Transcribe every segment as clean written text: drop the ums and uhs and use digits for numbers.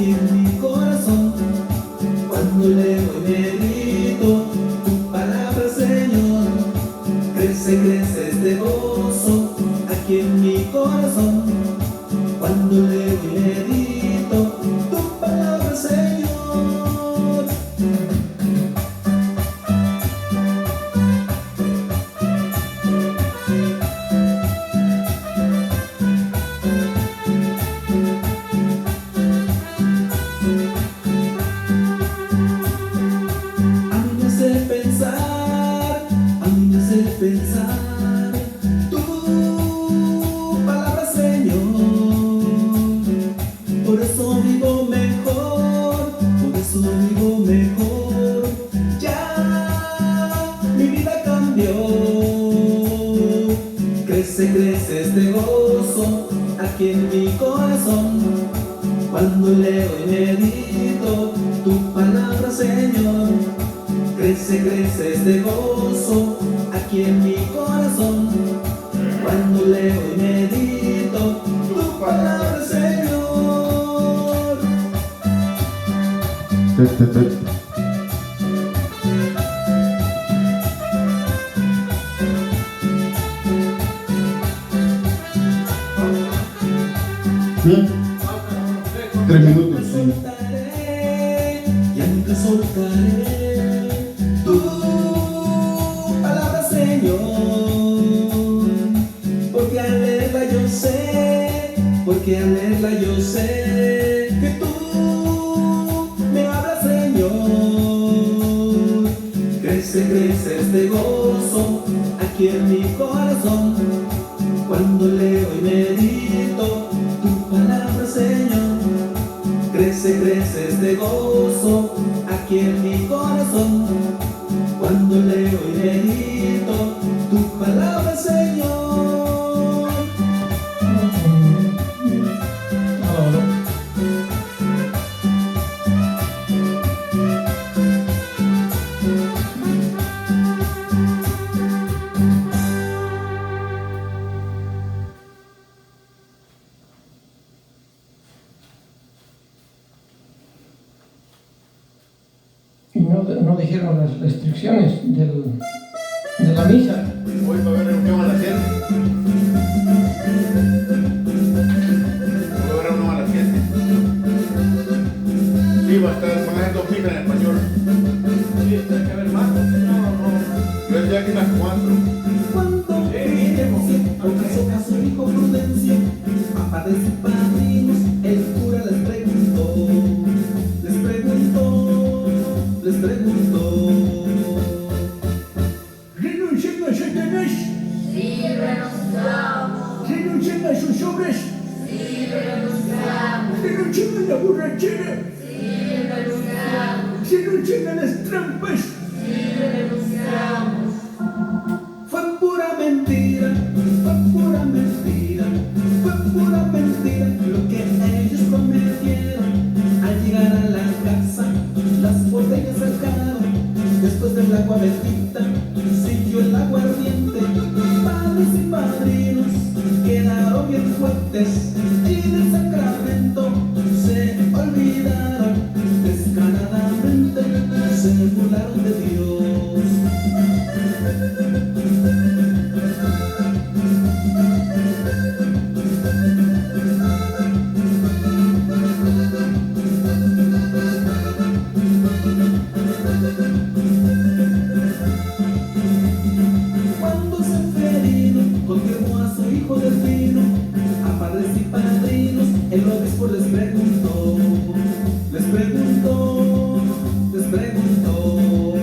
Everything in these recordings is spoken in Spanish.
aquí en mi corazón. Cuando leo y medito tu palabra, Señor, crece, crece este gozo aquí en mi corazón. Cuando leo y medito tu palabra, Señor. A mí me hace pensar, a mí me hace pensar tu palabra, Señor. Por eso vivo mejor, por eso vivo mejor. Ya mi vida cambió. Crece, crece este gozo aquí en mi corazón. Cuando leo y medito tu palabra, Señor, crece, crece este gozo aquí en mi corazón. Cuando leo y medito tu palabra, Señor. ¿Sí? 3 minutos, sí. Soltaré, ya nunca soltaré tu palabra, Señor, porque al leerla yo sé, porque al leerla yo sé que tú me hablas, Señor. Crece, crece este gozo aquí en mi corazón. Cuando leo y medito tu palabra, Señor, crece, crece este gozo aquí en mi corazón. Cuando leo y medito tu palabra, Señor. Y no dijeron las restricciones de la misa. Hoy va a haber reunión a las 7. Va a haber reunión a las 7. Sí, van a hacer 2 misas en español. Sí, tiene que haber más. No. Yo estoy aquí en las 4. Cuando ocasó a su hijo Prudencio, a padres y padrinos, el cura les preguntó, les preguntó. ¿Renuncian a Satanás? Sí, renunciamos. ¿Renuncian a sus obras? Sí, renunciamos. ¿Renuncian a la borrachera? Sí, renunciamos. ¿Renuncian a las trampas? Sí, renunciamos. Fue pura mentira, fue pura mentira, fue pura mentira lo que ellos prometieron. Al llegar a la casa, las botellas sacaron. Después del agua bendita, siguió el aguardiente. Padres y padrinos quedaron bien fuertes y del sacramento se olvidaron. Descaradamente se burlaron de Dios. Cuando Seferino confirmó a su hijo Delfino, a padres y padrinos, el obispo les preguntó, les preguntó, les preguntó.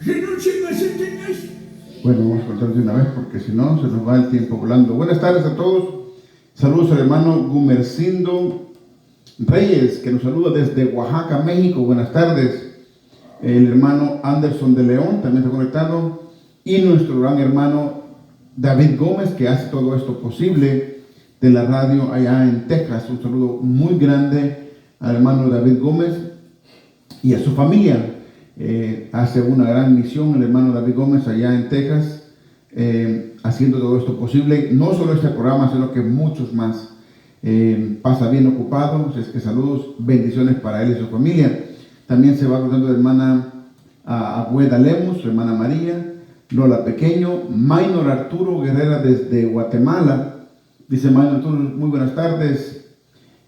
¿Renuncian a Satanás? Bueno, vamos a cortar de una vez porque si no se nos va el tiempo volando. Buenas tardes a todos. Saludos al hermano Gumercindo Reyes, que nos saluda desde Oaxaca, México. Buenas tardes. El hermano Anderson de León también está conectado. Y nuestro gran hermano David Gómez, que hace todo esto posible de la radio allá en Texas. Un saludo muy grande al hermano David Gómez y a su familia. Hace una gran misión el hermano David Gómez allá en Texas, haciendo todo esto posible. No solo este programa, sino que muchos más. pasa bien ocupado, es que saludos, bendiciones para él y su familia. También se va acordando de hermana Agüeda Lemus, su hermana María, Lola Pequeño, Maynor Arturo Guerrera desde Guatemala. Dice Maynor Arturo, muy buenas tardes.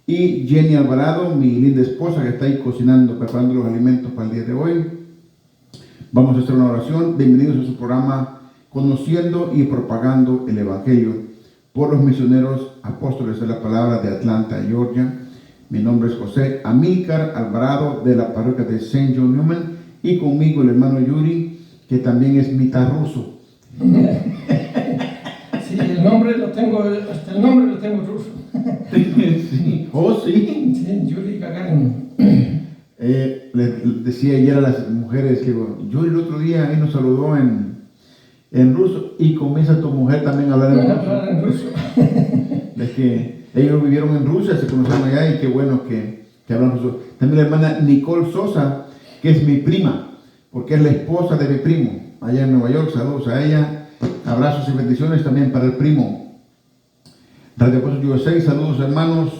Y Jenny Alvarado, mi linda esposa, que está ahí cocinando, preparando los alimentos para el día de hoy. Vamos a hacer una oración. Bienvenidos a su programa Conociendo y Propagando el Evangelio por los misioneros apóstoles de la palabra de Atlanta, Georgia. Mi nombre es José Amílcar Alvarado de la parroquia de St. John Newman, y conmigo el hermano Yuri, que también es mitad ruso. Sí, el nombre lo tengo, hasta el nombre lo tengo ruso. Sí. Oh, sí. Sí, Yuri Gagarin. Le decía ayer a las mujeres que Yuri el otro día ahí nos saludó en ruso, y comienza tu mujer también a hablar en ruso. Es que ellos vivieron en Rusia, se conocieron allá, y qué bueno que hablan ruso. También la hermana Nicole Sosa, que es mi prima, porque es la esposa de mi primo allá en Nueva York. Saludos a ella, abrazos y bendiciones también para el primo. Radio Apóstol USA, saludos hermanos,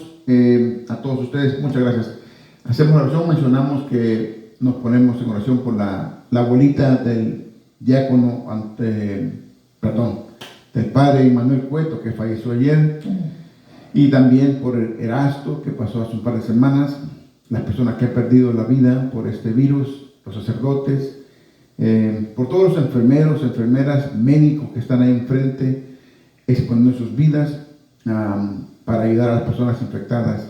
a todos ustedes, muchas gracias. Hacemos la oración, mencionamos que nos ponemos en oración por la abuelita del diácono, del padre Manuel Cueto, que falleció ayer, y también por el Erasto, que pasó hace un par de semanas, las personas que han perdido la vida por este virus, los sacerdotes, por todos los enfermeros, enfermeras, médicos que están ahí enfrente exponiendo sus vidas para ayudar a las personas infectadas.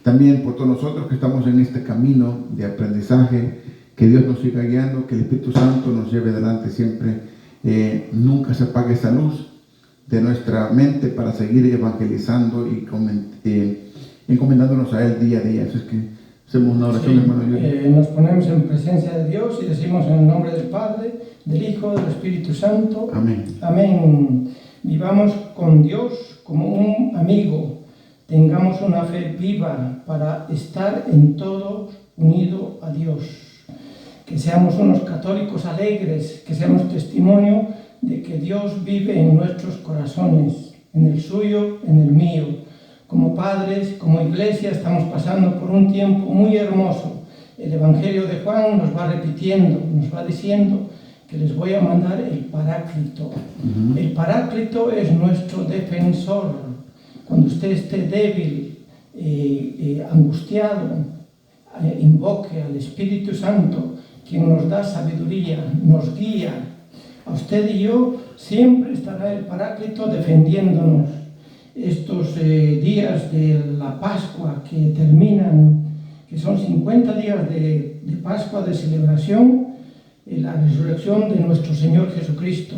También por todos nosotros que estamos en este camino de aprendizaje, que Dios nos siga guiando, que el Espíritu Santo nos lleve adelante siempre. Nunca se apague esa luz de nuestra mente para seguir evangelizando y encomendándonos a Él día a día. Así es que hacemos una oración, sí, hermano Yuri. Nos ponemos en presencia de Dios y decimos en el nombre del Padre, del Hijo, del Espíritu Santo. Amén. Amén. Vivamos con Dios como un amigo. Tengamos una fe viva para estar en todo unido a Dios. Que seamos unos católicos alegres, que seamos testimonio de que Dios vive en nuestros corazones, en el suyo, en el mío. Como padres, como iglesia, estamos pasando por un tiempo muy hermoso. El Evangelio de Juan nos va repitiendo, nos va diciendo que les voy a mandar el Paráclito. El Paráclito es nuestro defensor. Cuando usted esté débil, angustiado, invoque al Espíritu Santo, quien nos da sabiduría, nos guía. A usted y yo siempre estará el Paráclito defendiéndonos. Estos días de la Pascua que terminan, que son 50 días de Pascua, de celebración, la resurrección de nuestro Señor Jesucristo.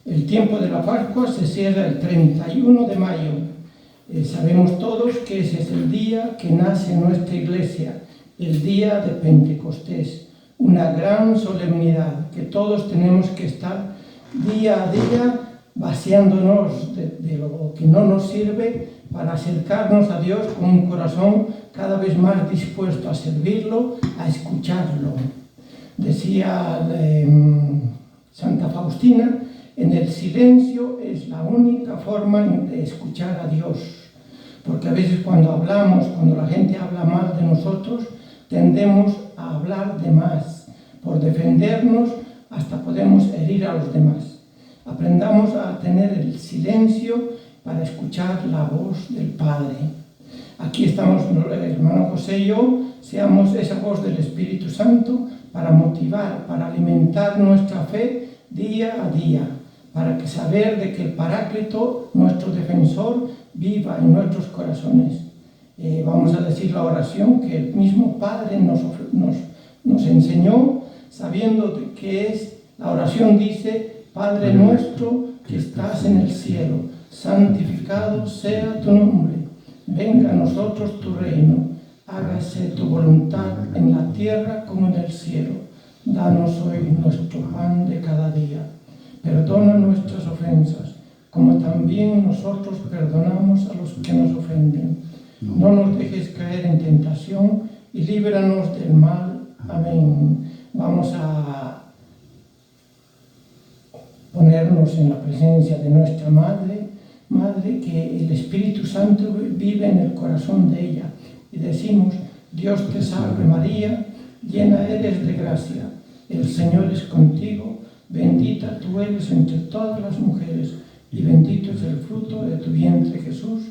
El tiempo de la Pascua se cierra el 31 de mayo. Sabemos todos que ese es el día que nace nuestra iglesia, el día de Pentecostés, una gran solemnidad que todos tenemos que estar día a día vaciándonos de lo que no nos sirve para acercarnos a Dios con un corazón cada vez más dispuesto a servirlo, a escucharlo. Decía Santa Faustina, en el silencio es la única forma de escuchar a Dios, porque a veces cuando hablamos, cuando la gente habla mal de nosotros, tendemos a hablar de más. Por defendernos hasta podemos herir a los demás. Aprendamos a tener el silencio para escuchar la voz del Padre. Aquí estamos, el hermano José y yo, seamos esa voz del Espíritu Santo para motivar, para alimentar nuestra fe día a día, para que saber de que el Paráclito, nuestro defensor, viva en nuestros corazones. Vamos a decir la oración que el mismo Padre nos enseñó, sabiendo de qué es. La oración dice: Padre nuestro que estás en el cielo, santificado sea tu nombre. Venga a nosotros tu reino. Hágase tu voluntad en la tierra como en el cielo. Danos hoy nuestro pan de cada día. Perdona nuestras ofensas, como también nosotros perdonamos a los que nos ofenden. No nos dejes caer en tentación y líbranos del mal. Amén. Vamos a ponernos en la presencia de nuestra Madre, Madre, que el Espíritu Santo vive en el corazón de ella. Y decimos, Dios te salve María, llena eres de gracia, el Señor es contigo, bendita tú eres entre todas las mujeres, y bendito es el fruto de tu vientre Jesús.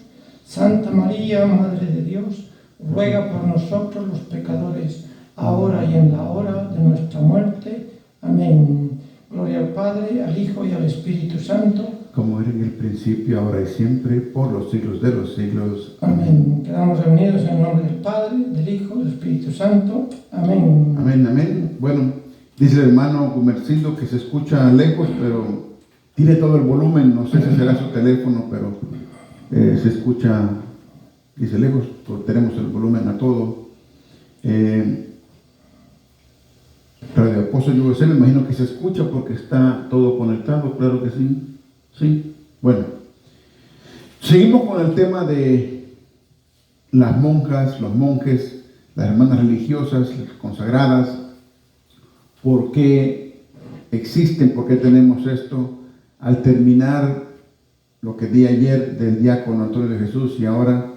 Santa María, Madre de Dios, ruega por nosotros los pecadores, ahora y en la hora de nuestra muerte. Amén. Gloria al Padre, al Hijo y al Espíritu Santo, como era en el principio, ahora y siempre, por los siglos de los siglos. amén. Quedamos reunidos en el nombre del Padre, del Hijo y del Espíritu Santo. Amén. Amén, amén. Bueno, dice el hermano Gumercindo que se escucha lejos, pero tiene todo el volumen. No sé si será su teléfono, pero se escucha, dice lejos, pues tenemos el volumen a todo. Radio Apóstol USA, me imagino que se escucha porque está todo conectado, claro que sí. Sí, bueno. Seguimos con el tema de las monjas, los monjes, las hermanas religiosas, las consagradas. ¿Por qué existen? ¿Por qué tenemos esto? Al terminar lo que di ayer del diácono Antonio de Jesús, y ahora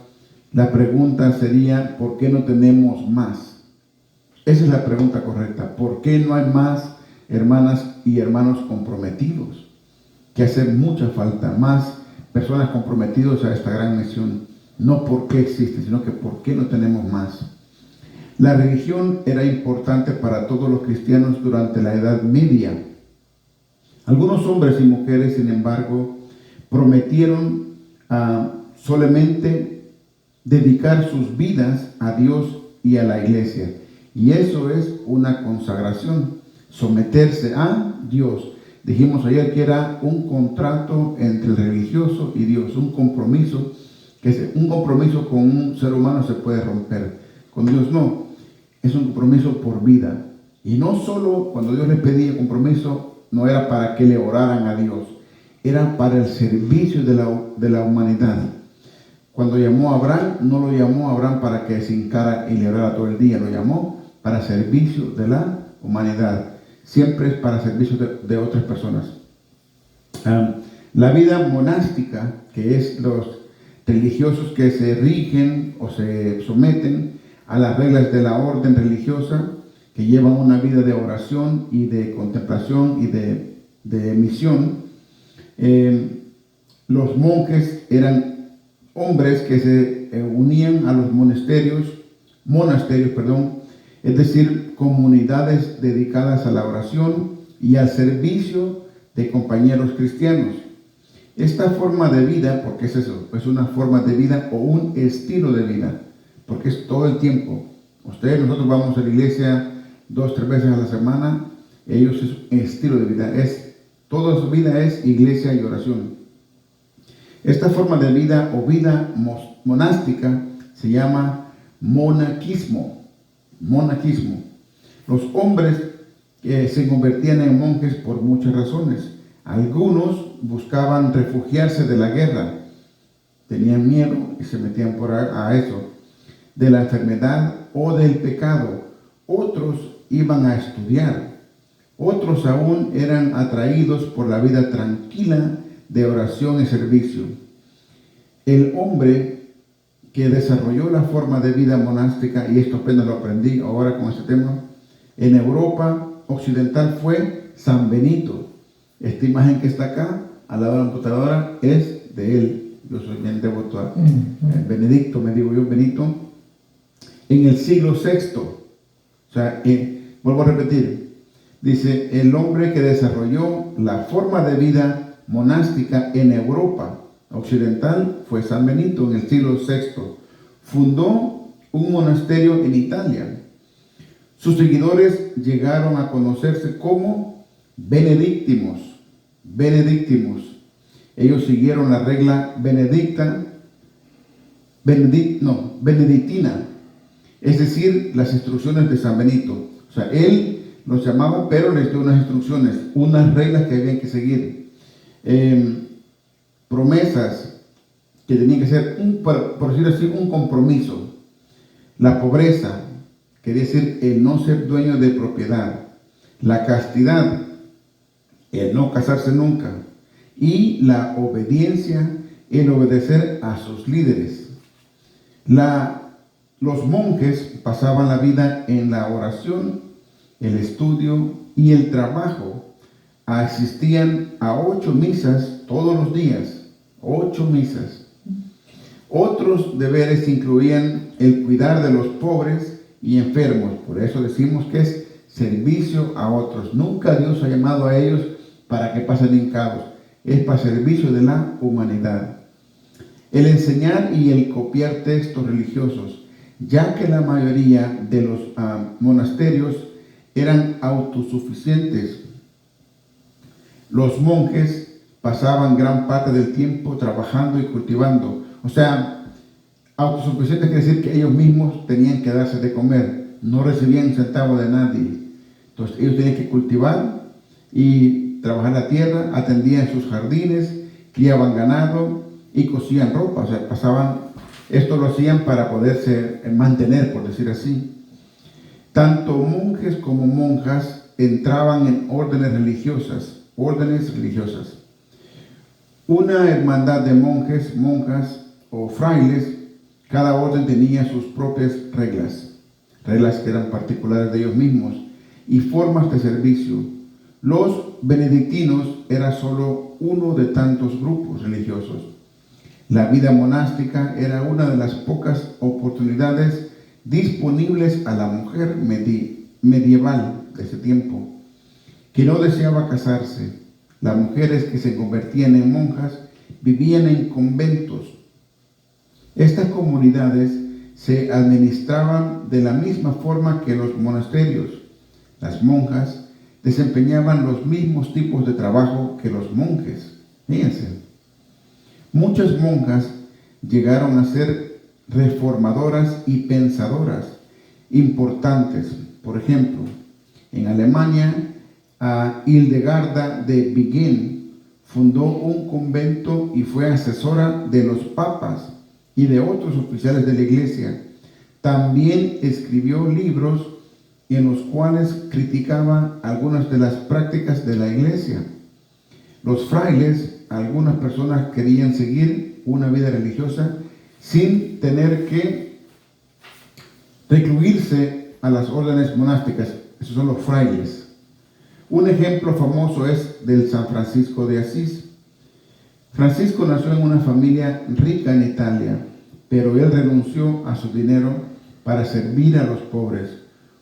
la pregunta sería, ¿por qué no tenemos más? Esa es la pregunta correcta. ¿Por qué no hay más hermanas y hermanos comprometidos? Que hace mucha falta, más personas comprometidas a esta gran misión. No por qué existe, sino que por qué no tenemos más. La religión era importante para todos los cristianos durante la Edad Media. Algunos hombres y mujeres, sin embargo, prometieron solamente dedicar sus vidas a Dios y a la iglesia. Y eso es una consagración, someterse a Dios. Dijimos ayer que era un contrato entre el religioso y Dios, un compromiso, un compromiso con un ser humano se puede romper, con Dios no, es un compromiso por vida. Y no solo cuando Dios le pedía compromiso, no era para que le oraran a Dios, era para el servicio de la humanidad. Cuando llamó a Abraham, no lo llamó a Abraham para que se hincara y le orara todo el día, lo llamó para servicio de la humanidad. Siempre es para servicio de otras personas. La vida monástica, que es los religiosos que se rigen o se someten a las reglas de la orden religiosa, que llevan una vida de oración y de contemplación y de misión. Los monjes eran hombres que se unían a los monasterios, es decir, comunidades dedicadas a la oración y al servicio de compañeros cristianos. Esta forma de vida, porque es eso, es una forma de vida o un estilo de vida, porque es todo el tiempo. Nosotros vamos a la iglesia 2-3 veces a la semana, ellos es un estilo de vida, toda su vida es iglesia y oración. Esta forma de vida o vida monástica se llama monaquismo. Los hombres se convertían en monjes por muchas razones. Algunos buscaban refugiarse de la guerra, tenían miedo y se metían a eso, de la enfermedad o del pecado. Otros iban a estudiar. Otros aún eran atraídos por la vida tranquila de oración y servicio. El hombre que desarrolló la forma de vida monástica, y esto apenas lo aprendí ahora con este tema, en Europa occidental fue San Benito. Esta imagen que está acá, al lado de la computadora, es de él. Yo soy bien devoto a Benedicto, me digo yo, Benito. En el siglo VI, o sea, vuelvo a repetir, dice, el hombre que desarrolló la forma de vida monástica en Europa occidental fue San Benito en el siglo VI. Fundó un monasterio en Italia. Sus seguidores llegaron a conocerse como benedictinos. Ellos siguieron la regla benedictina, es decir, las instrucciones de San Benito. O sea, él los llamaba, pero les dio unas instrucciones, unas reglas que habían que seguir. Promesas que tenían que ser, por decirlo así, un compromiso. La pobreza, quería decir el no ser dueño de propiedad. La castidad, el no casarse nunca. Y la obediencia, en obedecer a sus líderes. Los monjes pasaban la vida en la oración, el estudio y el trabajo. Asistían a 8 misas todos los días, 8 misas. Otros deberes incluían el cuidar de los pobres y enfermos. Por eso decimos que es servicio a otros. Nunca Dios ha llamado a ellos para que pasen hincados. Es para servicio de la humanidad. El enseñar y el copiar textos religiosos, ya que la mayoría de los monasterios eran autosuficientes. Los monjes pasaban gran parte del tiempo trabajando y cultivando. O sea, autosuficiente quiere decir que ellos mismos tenían que darse de comer, no recibían un centavo de nadie. Entonces ellos tenían que cultivar y trabajar la tierra, atendían sus jardines, criaban ganado y cosían ropa. O sea, esto lo hacían para poderse mantener, por decir así. Tanto monjes como monjas entraban en órdenes religiosas. Una hermandad de monjes, monjas o frailes, cada orden tenía sus propias reglas que eran particulares de ellos mismos y formas de servicio. Los benedictinos era solo uno de tantos grupos religiosos. La vida monástica era una de las pocas oportunidades disponibles a la mujer medieval de ese tiempo, que no deseaba casarse. Las mujeres que se convertían en monjas vivían en conventos. Estas comunidades se administraban de la misma forma que los monasterios. Las monjas desempeñaban los mismos tipos de trabajo que los monjes. Fíjense, muchas monjas llegaron a ser reformadoras y pensadoras importantes. Por ejemplo, en Alemania, Hildegarda de Bingen fundó un convento y fue asesora de los papas y de otros oficiales de la iglesia. También escribió libros en los cuales criticaba algunas de las prácticas de la iglesia. Los frailes, algunas personas querían seguir una vida religiosa sin tener que recluirse a las órdenes monásticas. Esos son los frailes. Un ejemplo famoso es del San Francisco de Asís. Francisco nació en una familia rica en Italia, pero él renunció a su dinero para servir a los pobres.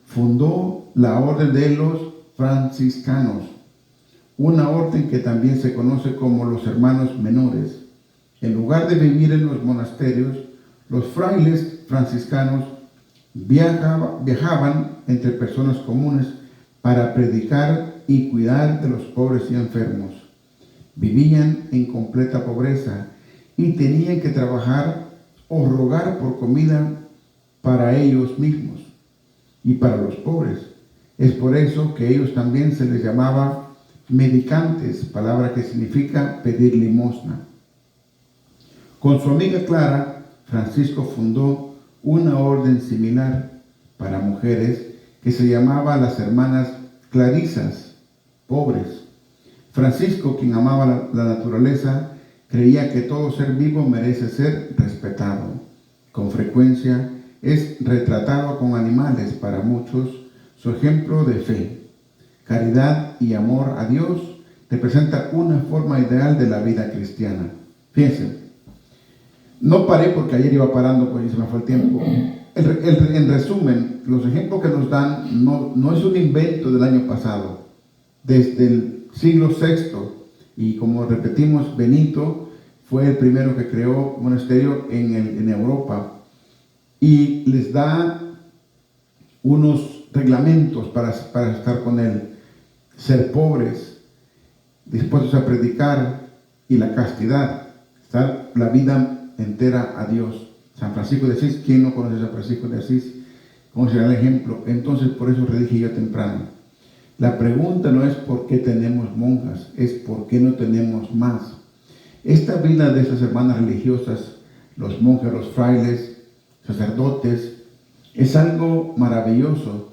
Fundó la orden de los franciscanos, una orden que también se conoce como los hermanos menores. En lugar de vivir en los monasterios, los frailes franciscanos viajaban entre personas comunes para predicar y cuidar de los pobres y enfermos. Vivían en completa pobreza y tenían que trabajar o rogar por comida para ellos mismos y para los pobres. Es por eso que ellos también se les llamaba mendicantes, palabra que significa pedir limosna. Con su amiga Clara, Francisco fundó una orden similar para mujeres que se llamaba las hermanas clarisas, pobres. Francisco, quien amaba la naturaleza, creía que todo ser vivo merece ser respetado. Con frecuencia es retratado con animales para muchos, su ejemplo de fe, caridad y amor a Dios representa una forma ideal de la vida cristiana. Fíjense, no paré porque ayer iba parando, pues se me fue el tiempo. En resumen, los ejemplos que nos dan no es un invento del año pasado. Desde el siglo VI, y como repetimos, Benito fue el primero que creó un monasterio en Europa y les da unos reglamentos para estar con él: ser pobres, dispuestos a predicar, y la castidad, estar la vida entera a Dios. San Francisco de Asís, ¿quién no conoce a San Francisco de Asís? ¿Cómo será el ejemplo? Entonces, por eso redije yo temprano. La pregunta no es por qué tenemos monjas, es por qué no tenemos más. Esta vida de estas hermanas religiosas, los monjes, los frailes, sacerdotes, es algo maravilloso.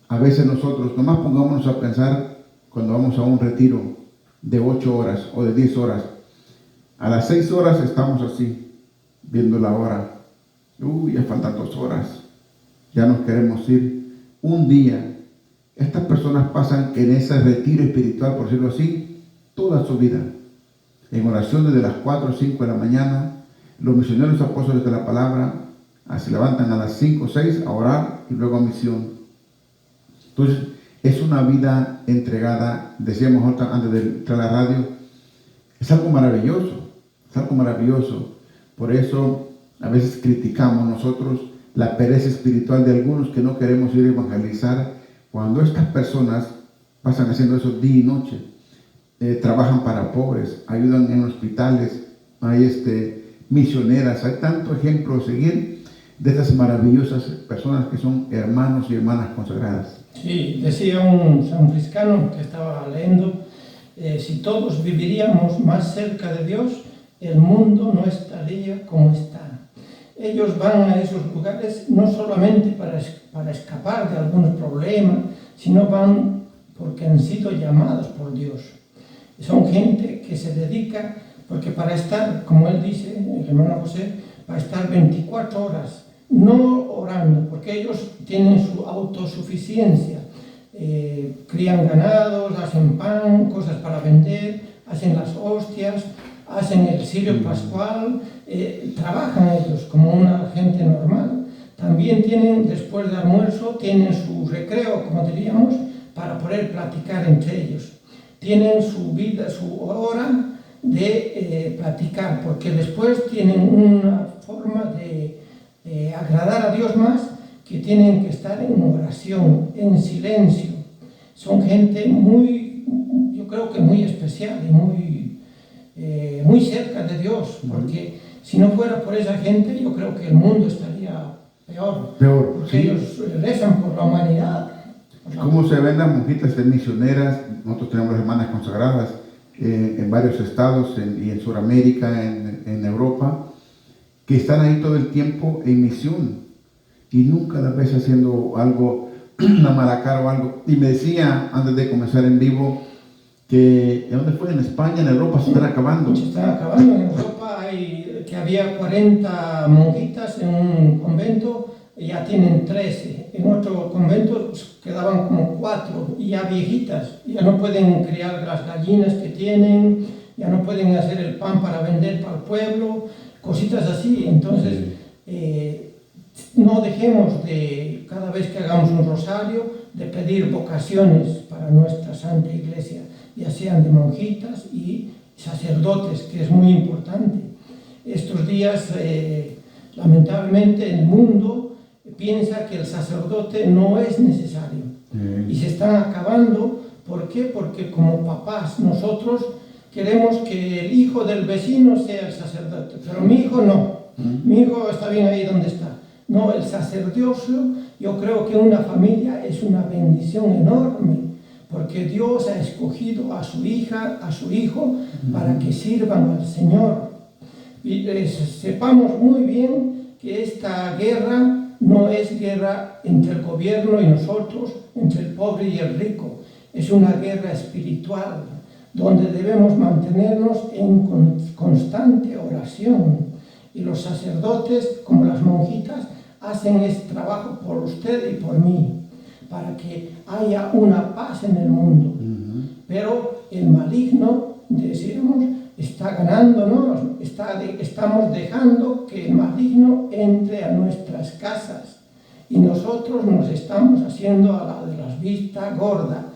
A veces nosotros, nomás pongámonos a pensar cuando vamos a un retiro de 8 horas o de 10 horas. A las 6 horas estamos así, viendo la hora. Ya faltan 2 horas. Ya nos queremos ir. Un día. Estas personas pasan en ese retiro espiritual, por decirlo así, toda su vida. En oración desde las 4 o 5 de la mañana. Los misioneros apóstoles de la palabra se levantan a las 5 o 6 a orar y luego a misión. Entonces, es una vida entregada, decíamos antes de entrar a la radio, es algo maravilloso, es algo maravilloso. Por eso, a veces criticamos nosotros la pereza espiritual de algunos que no queremos ir a evangelizar, cuando estas personas pasan haciendo eso día y noche. Trabajan para pobres, ayudan en hospitales, hay misioneras, hay tanto ejemplo a seguir de estas maravillosas personas que son hermanos y hermanas consagradas. Sí, decía un sanfriscano que estaba leyendo, si todos viviríamos más cerca de Dios, el mundo no estaría como está. Ellos van a esos lugares no solamente para escapar de algunos problemas, sino van porque han sido llamados por Dios. Son gente que se dedica, porque para estar, como él dice, el hermano José, para estar 24 horas, no orando, porque ellos tienen su autosuficiencia, crían ganados, hacen pan, cosas para vender, hacen las hostias, hacen el cirio pascual, trabajan ellos como una gente normal. También tienen, después del almuerzo, tienen su recreo, como diríamos, para poder platicar entre ellos. Tienen su vida, su hora de platicar, porque después tienen una forma de agradar a Dios más, que tienen que estar en oración, en silencio. Son gente muy, yo creo que muy especial y muy cerca de Dios, porque si no fuera por esa gente, yo creo que el mundo estaría peor, porque sí. ellos rezan por la humanidad. ¿Cómo se ven las monjitas misioneras? Nosotros tenemos hermanas consagradas en varios estados y en Sudamérica, en Europa, que están ahí todo el tiempo en misión y nunca las ves haciendo algo, una mala cara o algo. Y me decía antes de comenzar en vivo que ¿dónde fue? En España, en Europa se están acabando. Se están acabando. En Europa que había 40 monjitas en un convento, ya tienen 13. En otro convento quedaban como 4, y ya viejitas, ya no pueden criar las gallinas que tienen, ya no pueden hacer el pan para vender para el pueblo, cositas así. Entonces, no dejemos de, cada vez que hagamos un rosario, de pedir vocaciones para nuestra Santa Iglesia, ya sean de monjitas y sacerdotes, que es muy importante. Estos días, lamentablemente, el mundo piensa que el sacerdote no es necesario y se están acabando. ¿Por qué? Porque como papás nosotros queremos que el hijo del vecino sea el sacerdote, pero mi hijo no, mi hijo está bien ahí donde está. No, el sacerdocio, yo creo que una familia es una bendición enorme, porque Dios ha escogido a su hija, a su hijo, para que sirvan al Señor. Y sepamos muy bien que esta guerra no es guerra entre el gobierno y nosotros, entre el pobre y el rico. Es una guerra espiritual, donde debemos mantenernos en constante oración. Y los sacerdotes, como las monjitas, hacen este trabajo por usted y por mí, para que haya una paz en el mundo. Pero el maligno, decíamos, está ganándonos, estamos dejando que el maligno entre a nuestras casas y nosotros nos estamos haciendo a la de las vista gorda.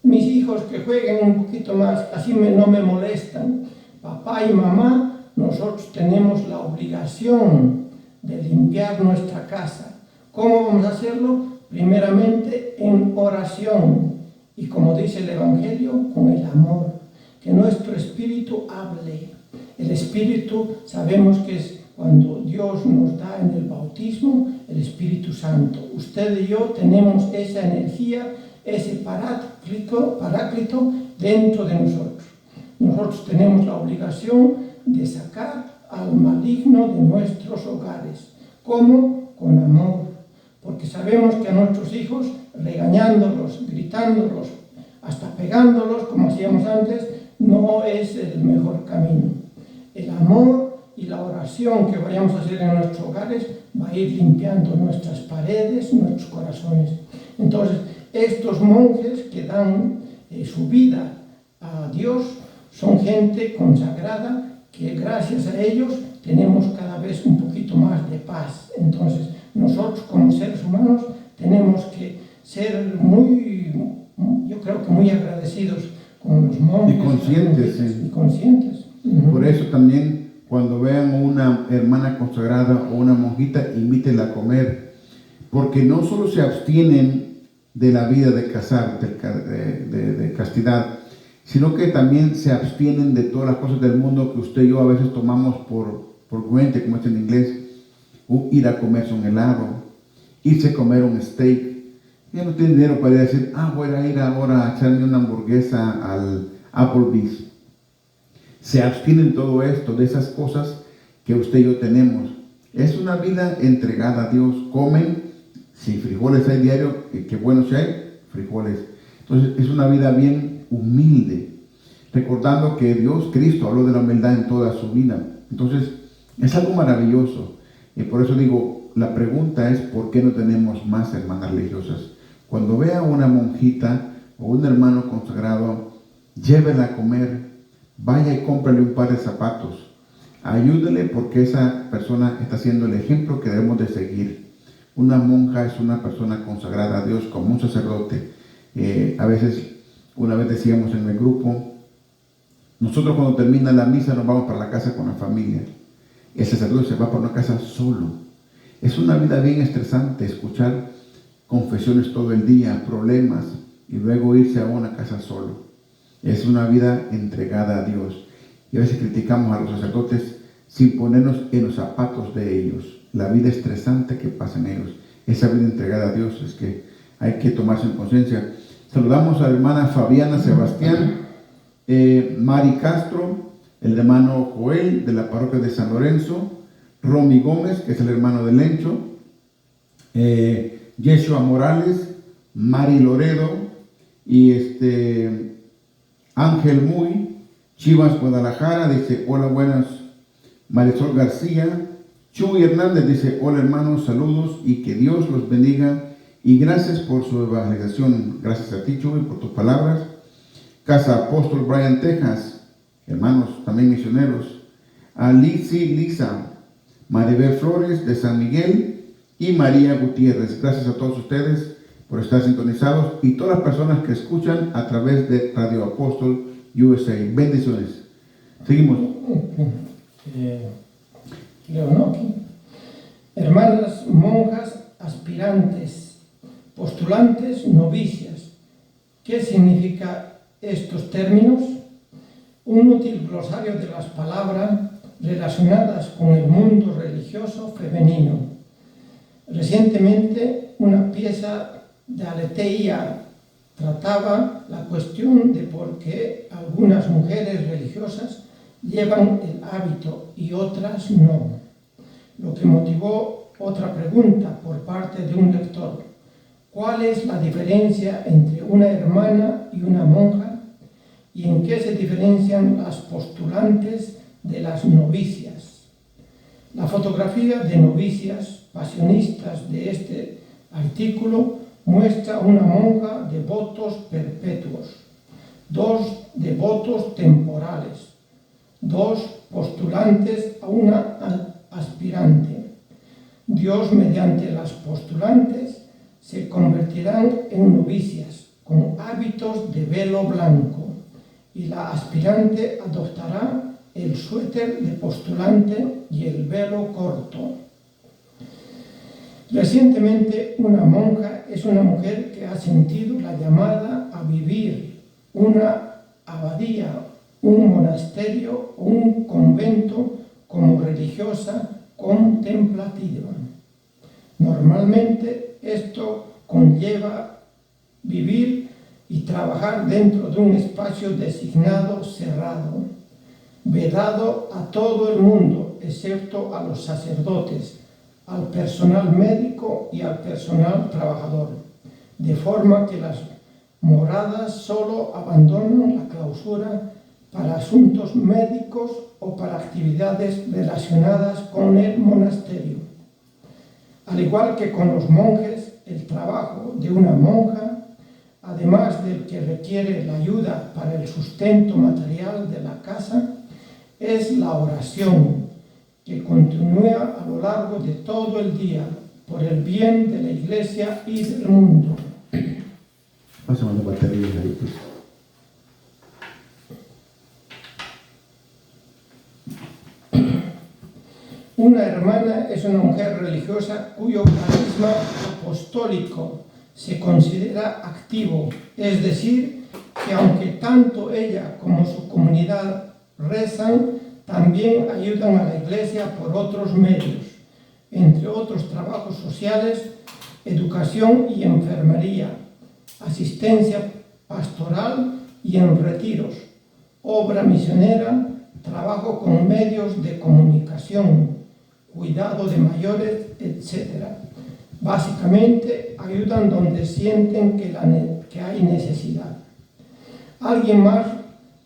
Mis hijos que jueguen un poquito más, así no me molestan. Papá y mamá, nosotros tenemos la obligación de limpiar nuestra casa. ¿Cómo vamos a hacerlo? Primeramente en oración y, como dice el Evangelio, con el amor. Que nuestro espíritu hable. El espíritu sabemos que es cuando Dios nos da en el bautismo el Espíritu Santo. Usted y yo tenemos esa energía, ese paráclito dentro de nosotros. Nosotros tenemos la obligación de sacar al maligno de nuestros hogares. ¿Cómo? Con amor. Porque sabemos que a nuestros hijos, regañándolos, gritándolos, hasta pegándolos, como hacíamos antes, no es el mejor camino. el amor y la oración que vayamos a hacer en nuestros hogares va a ir limpiando nuestras paredes, nuestros corazones. Entonces, estos monjes que dan su vida a Dios son gente consagrada que gracias a ellos tenemos cada vez un poquito más de paz. Entonces, nosotros como seres humanos tenemos que ser yo creo que muy agradecidos con los monjes. Y conscientes, sí. Y conscientes. Por eso también cuando vean a una hermana consagrada o una monjita, invítenla a comer, porque no solo se abstienen de la vida de casar, de castidad, sino que también se abstienen de todas las cosas del mundo que usted y yo a veces tomamos por cuenta, como es en inglés, ir a comerse un helado, irse a comer un steak. Ya no tiene dinero para ir a decir, voy a ir ahora a echarme una hamburguesa al Applebee's. Se abstienen todo esto, de esas cosas que usted y yo tenemos. Es una vida entregada a Dios. Comen, si frijoles hay diario, qué bueno si hay frijoles. Entonces es una vida bien humilde, recordando que Dios, Cristo, habló de la humildad en toda su vida. Entonces es algo maravilloso. Y por eso digo, la pregunta es, ¿por qué no tenemos más hermanas religiosas? Cuando vea a una monjita o un hermano consagrado, llévela a comer, vaya y cómprale un par de zapatos, ayúdele, porque esa persona está siendo el ejemplo que debemos de seguir. Una monja es una persona consagrada a Dios como un sacerdote. A veces, una vez decíamos en el grupo, nosotros cuando termina la misa nos vamos para la casa con la familia. El sacerdote se va para una casa solo. Es una vida bien estresante escuchar confesiones todo el día, problemas, y luego irse a una casa solo. Es una vida entregada a Dios. Y a veces criticamos a los sacerdotes sin ponernos en los zapatos de ellos. La vida estresante que pasan ellos. Esa vida entregada a Dios es que hay que tomarse en conciencia. Saludamos a la hermana Fabiana Sebastián, Mari Castro, el hermano Joel de la parroquia de San Lorenzo, Romy Gómez, que es el hermano de Lencho, Yeshua Morales, Mari Loredo y Ángel Muy, Chivas Guadalajara, dice hola buenas. Marisol García, Chuy Hernández dice hola hermanos, saludos y que Dios los bendiga y gracias por su evangelización. Gracias a ti Chuy por tus palabras. Casa Apóstol Brian Texas, hermanos también misioneros. A Lisa, Maribel Flores de San Miguel y María Gutiérrez. Gracias a todos ustedes por estar sintonizados y todas las personas que escuchan a través de Radio Apóstol USA. Bendiciones. Seguimos. Leonoki. Hermanas monjas aspirantes, postulantes, novicias. ¿Qué significa estos términos? Un útil glosario de las palabras relacionadas con el mundo religioso femenino. Recientemente, una pieza de Aletheia trataba la cuestión de por qué algunas mujeres religiosas llevan el hábito y otras no, lo que motivó otra pregunta por parte de un lector. ¿Cuál es la diferencia entre una hermana y una monja? ¿Y en qué se diferencian las postulantes de las novicias? La fotografía de novicias pasionistas de este artículo muestra una monja de votos perpetuos, 2 devotos temporales, 2 postulantes a una aspirante. Dios, mediante las postulantes, se convertirán en novicias con hábitos de velo blanco y la aspirante adoptará el suéter de postulante y el velo corto. Recientemente, una monja es una mujer que ha sentido la llamada a vivir una abadía, un monasterio o un convento como religiosa contemplativa. Normalmente esto conlleva vivir y trabajar dentro de un espacio designado cerrado, vedado a todo el mundo, excepto a los sacerdotes, al personal médico y al personal trabajador, de forma que las moradas solo abandonan la clausura para asuntos médicos o para actividades relacionadas con el monasterio. Al igual que con los monjes, el trabajo de una monja, además del que requiere la ayuda para el sustento material de la casa, es la oración, que continúa a lo largo de todo el día por el bien de la Iglesia y del mundo. Pásame las baterías ahí, pues. Una hermana es una mujer religiosa cuyo carisma apostólico se considera activo, es decir, que aunque tanto ella como su comunidad rezan, también ayudan a la Iglesia por otros medios, entre otros trabajos sociales, educación y enfermería, asistencia pastoral y en retiros, obra misionera, trabajo con medios de comunicación, cuidado de mayores, etc. Básicamente, ayudan donde sienten que hay necesidad. Alguien más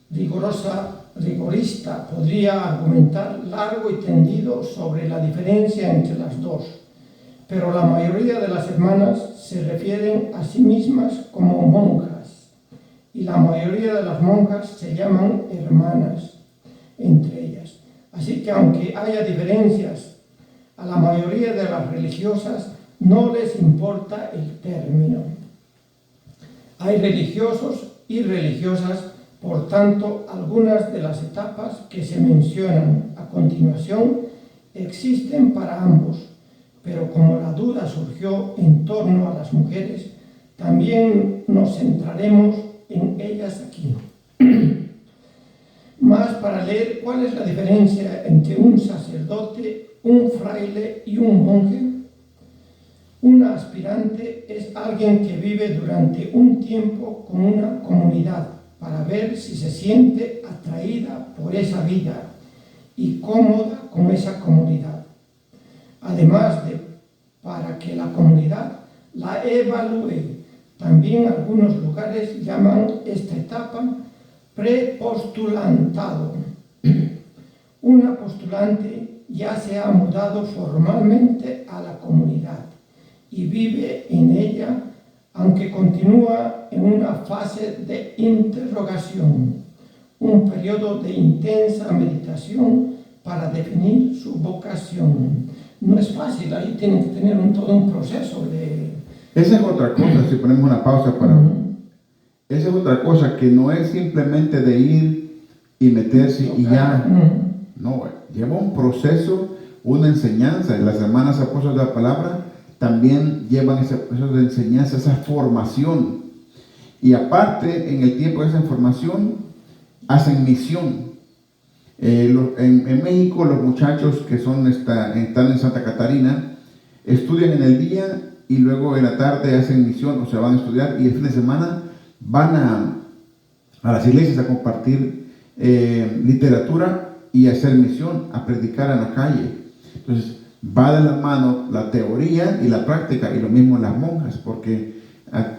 rigorista podría argumentar largo y tendido sobre la diferencia entre las dos, pero la mayoría de las hermanas se refieren a sí mismas como monjas, y la mayoría de las monjas se llaman hermanas entre ellas. Así que aunque haya diferencias, a la mayoría de las religiosas no les importa el término. Hay religiosos y religiosas, por tanto, algunas de las etapas que se mencionan a continuación existen para ambos, pero como la duda surgió en torno a las mujeres, también nos centraremos en ellas aquí. Más para leer cuál es la diferencia entre un sacerdote, un fraile y un monje. Una aspirante es alguien que vive durante un tiempo con una comunidad para ver si se siente atraída por esa vida y cómoda con esa comunidad. Además de para que la comunidad la evalúe. También algunos lugares llaman esta etapa prepostulantado. Una postulante ya se ha mudado formalmente a la comunidad y vive en ella, aunque continúa en una fase de interrogación, un periodo de intensa meditación para definir su vocación. No es fácil, ahí tienen que tener todo un proceso de... Esa es otra cosa, si ponemos una pausa para... Esa es otra cosa, que no es simplemente de ir y meterse y ya. No, lleva un proceso, una enseñanza. Las hermanas apóstoles de la palabra también llevan ese proceso de enseñanza, esa formación. Y aparte, en el tiempo de esa formación, hacen misión. En México, los muchachos que están en Santa Catarina estudian en el día y luego en la tarde hacen misión, o sea, van a estudiar, y el fin de semana van a las iglesias a compartir literatura y a hacer misión, a predicar en la calle. Entonces, va de la mano la teoría y la práctica, y lo mismo las monjas, porque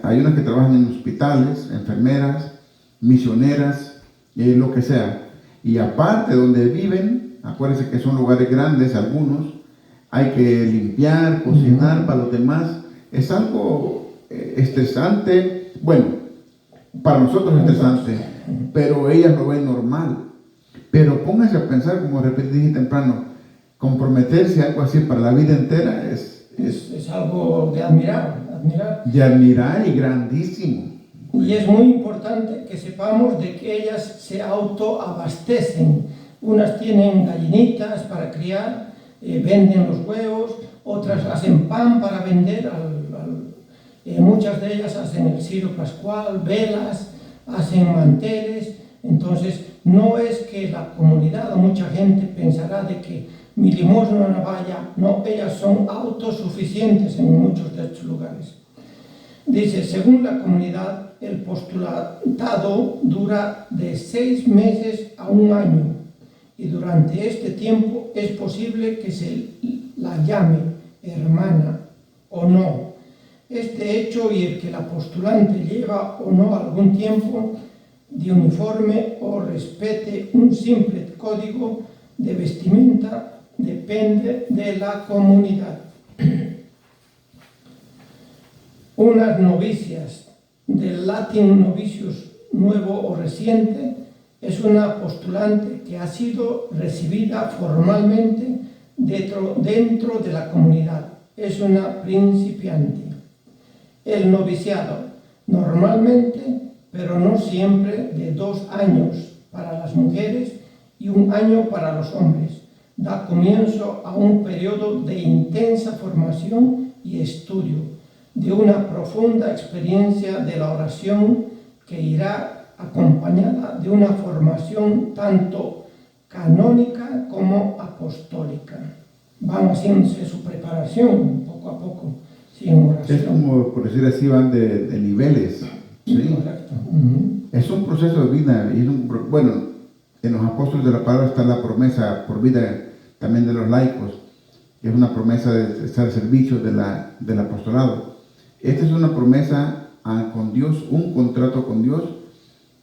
hay unas que trabajan en hospitales, enfermeras, misioneras, lo que sea. Y aparte, donde viven, acuérdense que son lugares grandes, algunos, hay que limpiar, cocinar para los demás. Es algo estresante, bueno, para nosotros es estresante, pero ellas lo ven normal. Pero pónganse a pensar, como dije temprano, comprometerse a algo así para la vida entera es algo de admirar. De admirar y grandísimo. Y es muy importante que sepamos de que ellas se autoabastecen. Unas tienen gallinitas para criar, venden los huevos, otras hacen pan para vender, muchas de ellas hacen el cirio pascual, velas, hacen manteles. Entonces, no es que la comunidad o mucha gente pensará de que mi limosna no vaya, no, ellas son autosuficientes en muchos de estos lugares. Dice, según la comunidad, el postulantado dura de 6 meses a 1 año, y durante este tiempo es posible que se la llame hermana o no. Este hecho y el que la postulante lleva o no algún tiempo de uniforme o respete un simple código de vestimenta depende de la comunidad. Unas novicias del Latin Novicius nuevo o reciente es una postulante que ha sido recibida formalmente dentro de la comunidad. Es una principiante. El noviciado, normalmente, pero no siempre, de 2 años para las mujeres y 1 año para los hombres, da comienzo a un periodo de intensa formación y estudio, de una profunda experiencia de la oración que irá acompañada de una formación tanto canónica como apostólica. Van haciéndose su preparación poco a poco, sin oración. Es como, por decir así, van de niveles. ¿Sí? Correcto. Uh-huh. Es un proceso de vida. Y bueno, en los apóstoles de la palabra está la promesa por vida también de los laicos. Es una promesa de estar al servicio del apostolado. Esta es una promesa con Dios, un contrato con Dios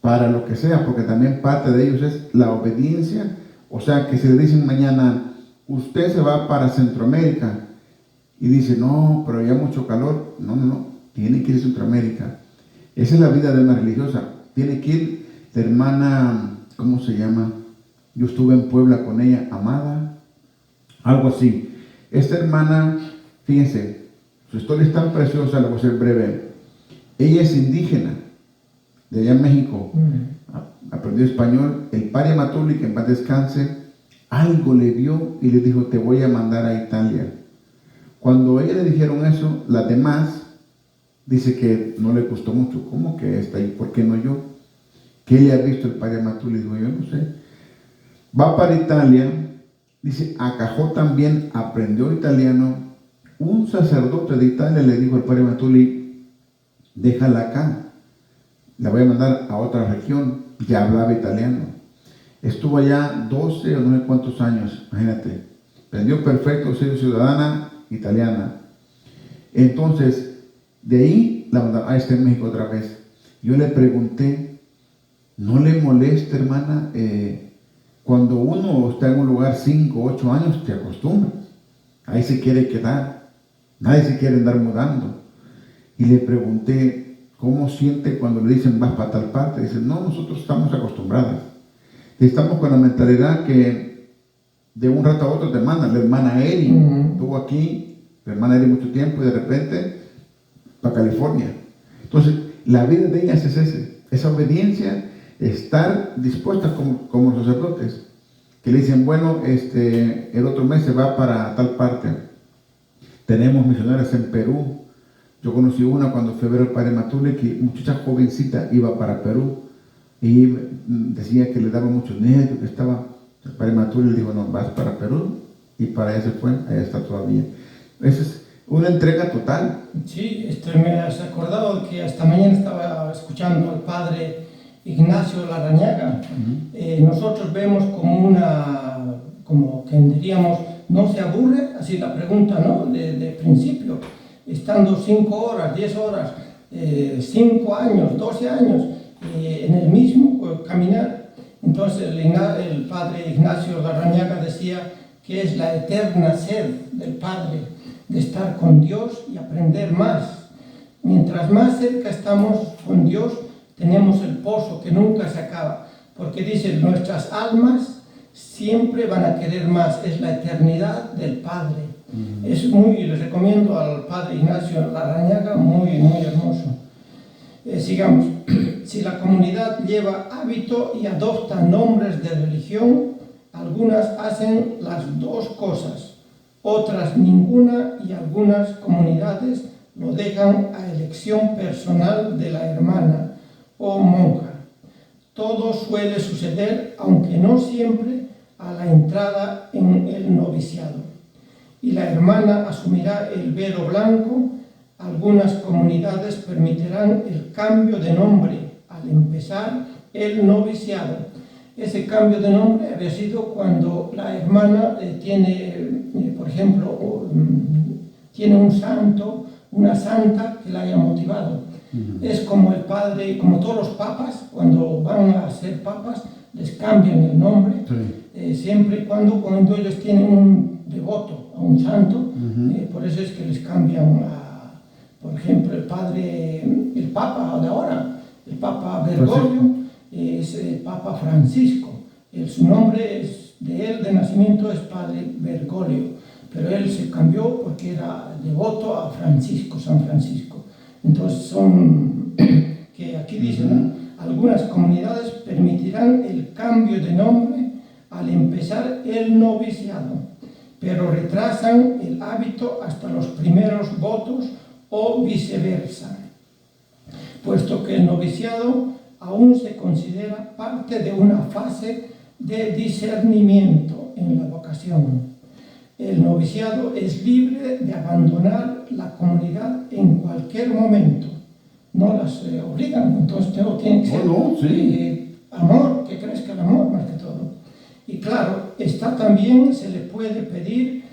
para lo que sea, porque también parte de ellos es la obediencia. O sea, que si le dicen mañana, usted se va para Centroamérica, y dice, no, pero hay mucho calor. No, tiene que ir a Centroamérica. Esa es la vida de una religiosa. Tiene que ir la hermana, ¿cómo se llama? Yo estuve en Puebla con ella, Amada, algo así. Esta hermana, fíjense, su historia es tan preciosa, la voy a hacer breve. Ella es indígena, de allá en México. Aprendió español. El padre Matuli, que en paz descanse, algo le vio y le dijo, te voy a mandar a Italia. Cuando a ella le dijeron eso, las demás, dice que no le gustó mucho. ¿Cómo que está ahí? ¿Por qué no yo? ¿Qué le ha visto el padre Matuli? Dijo, yo no sé. Va para Italia, dice, a Cajó también aprendió italiano. Un sacerdote de Italia le dijo al padre Matuli, déjala acá, la voy a mandar a otra región. Ya hablaba italiano. Estuvo allá 12 o no sé cuántos años, imagínate. Aprendió perfecto, ser ciudadana italiana. Entonces, de ahí la mandaron, está en México otra vez. Yo le pregunté, ¿no le molesta, hermana? Cuando uno está en un lugar 5 o 8 años, te acostumbras. Ahí se quiere quedar. Nadie se quiere andar mudando. Y le pregunté, ¿cómo siente cuando le dicen vas para tal parte? Dice, no, nosotros estamos acostumbradas. Estamos con la mentalidad que de un rato a otro te mandan. La hermana Eri estuvo aquí, la hermana Eri mucho tiempo y de repente para California. Entonces, la vida de ellas es esa obediencia, estar dispuestas como los sacerdotes, que le dicen, bueno, el otro mes se va para tal parte. Tenemos misioneras en Perú. Yo conocí una cuando fui a ver al padre Matuli, que muchacha jovencita iba para Perú y decía que le daba muchos nervios, que estaba. El padre Matuli le dijo, no, vas para Perú, y para allá se fue, allá está todavía. Esa es una entrega total. Sí, me has acordado que hasta mañana estaba escuchando al padre Ignacio Larrañaga. Nosotros vemos como que diríamos, no se aburre, así la pregunta, ¿no? De principio, estando 5 horas, 10 horas, 5 años, 12 años en el mismo caminar. Entonces el padre Ignacio Larrañaga decía que es la eterna sed del Padre de estar con Dios y aprender más. Mientras más cerca estamos con Dios, tenemos el pozo que nunca se acaba, porque dice, nuestras almas siempre van a querer más, es la eternidad del Padre. Les recomiendo al padre Ignacio Larrañaga, muy hermoso. Sigamos. Si la comunidad lleva hábito y adopta nombres de religión, algunas hacen las 2 cosas, otras ninguna, y algunas comunidades lo dejan a elección personal de la hermana o monja. Todo suele suceder, aunque no siempre, a la entrada en el noviciado. Y la hermana asumirá el velo blanco. Algunas comunidades permitirán el cambio de nombre al empezar el noviciado. Ese cambio de nombre había sido cuando la hermana tiene, por ejemplo, tiene un santo, una santa que la haya motivado. Es como el padre, como todos los papas, cuando van a ser papas, les cambian el nombre, Sí. siempre y cuando ellos tienen un devoto, a un santo, por eso es que les cambian por ejemplo, el papa de ahora, el papa Bergoglio, es el papa Francisco. Su nombre de nacimiento es padre Bergoglio, pero él se cambió porque era devoto a Francisco, San Francisco. Entonces son, que aquí dicen, ¿no? Algunas comunidades permitirán el cambio de nombre al empezar el noviciado, pero retrasan el hábito hasta los primeros votos o viceversa, puesto que el noviciado aún se considera parte de una fase de discernimiento en la vocación. El noviciado es libre de abandonar la comunidad en cualquier momento. No las obligan, entonces todo tiene que ser amor, que crezca el amor más que todo. Y claro, también se le puede pedir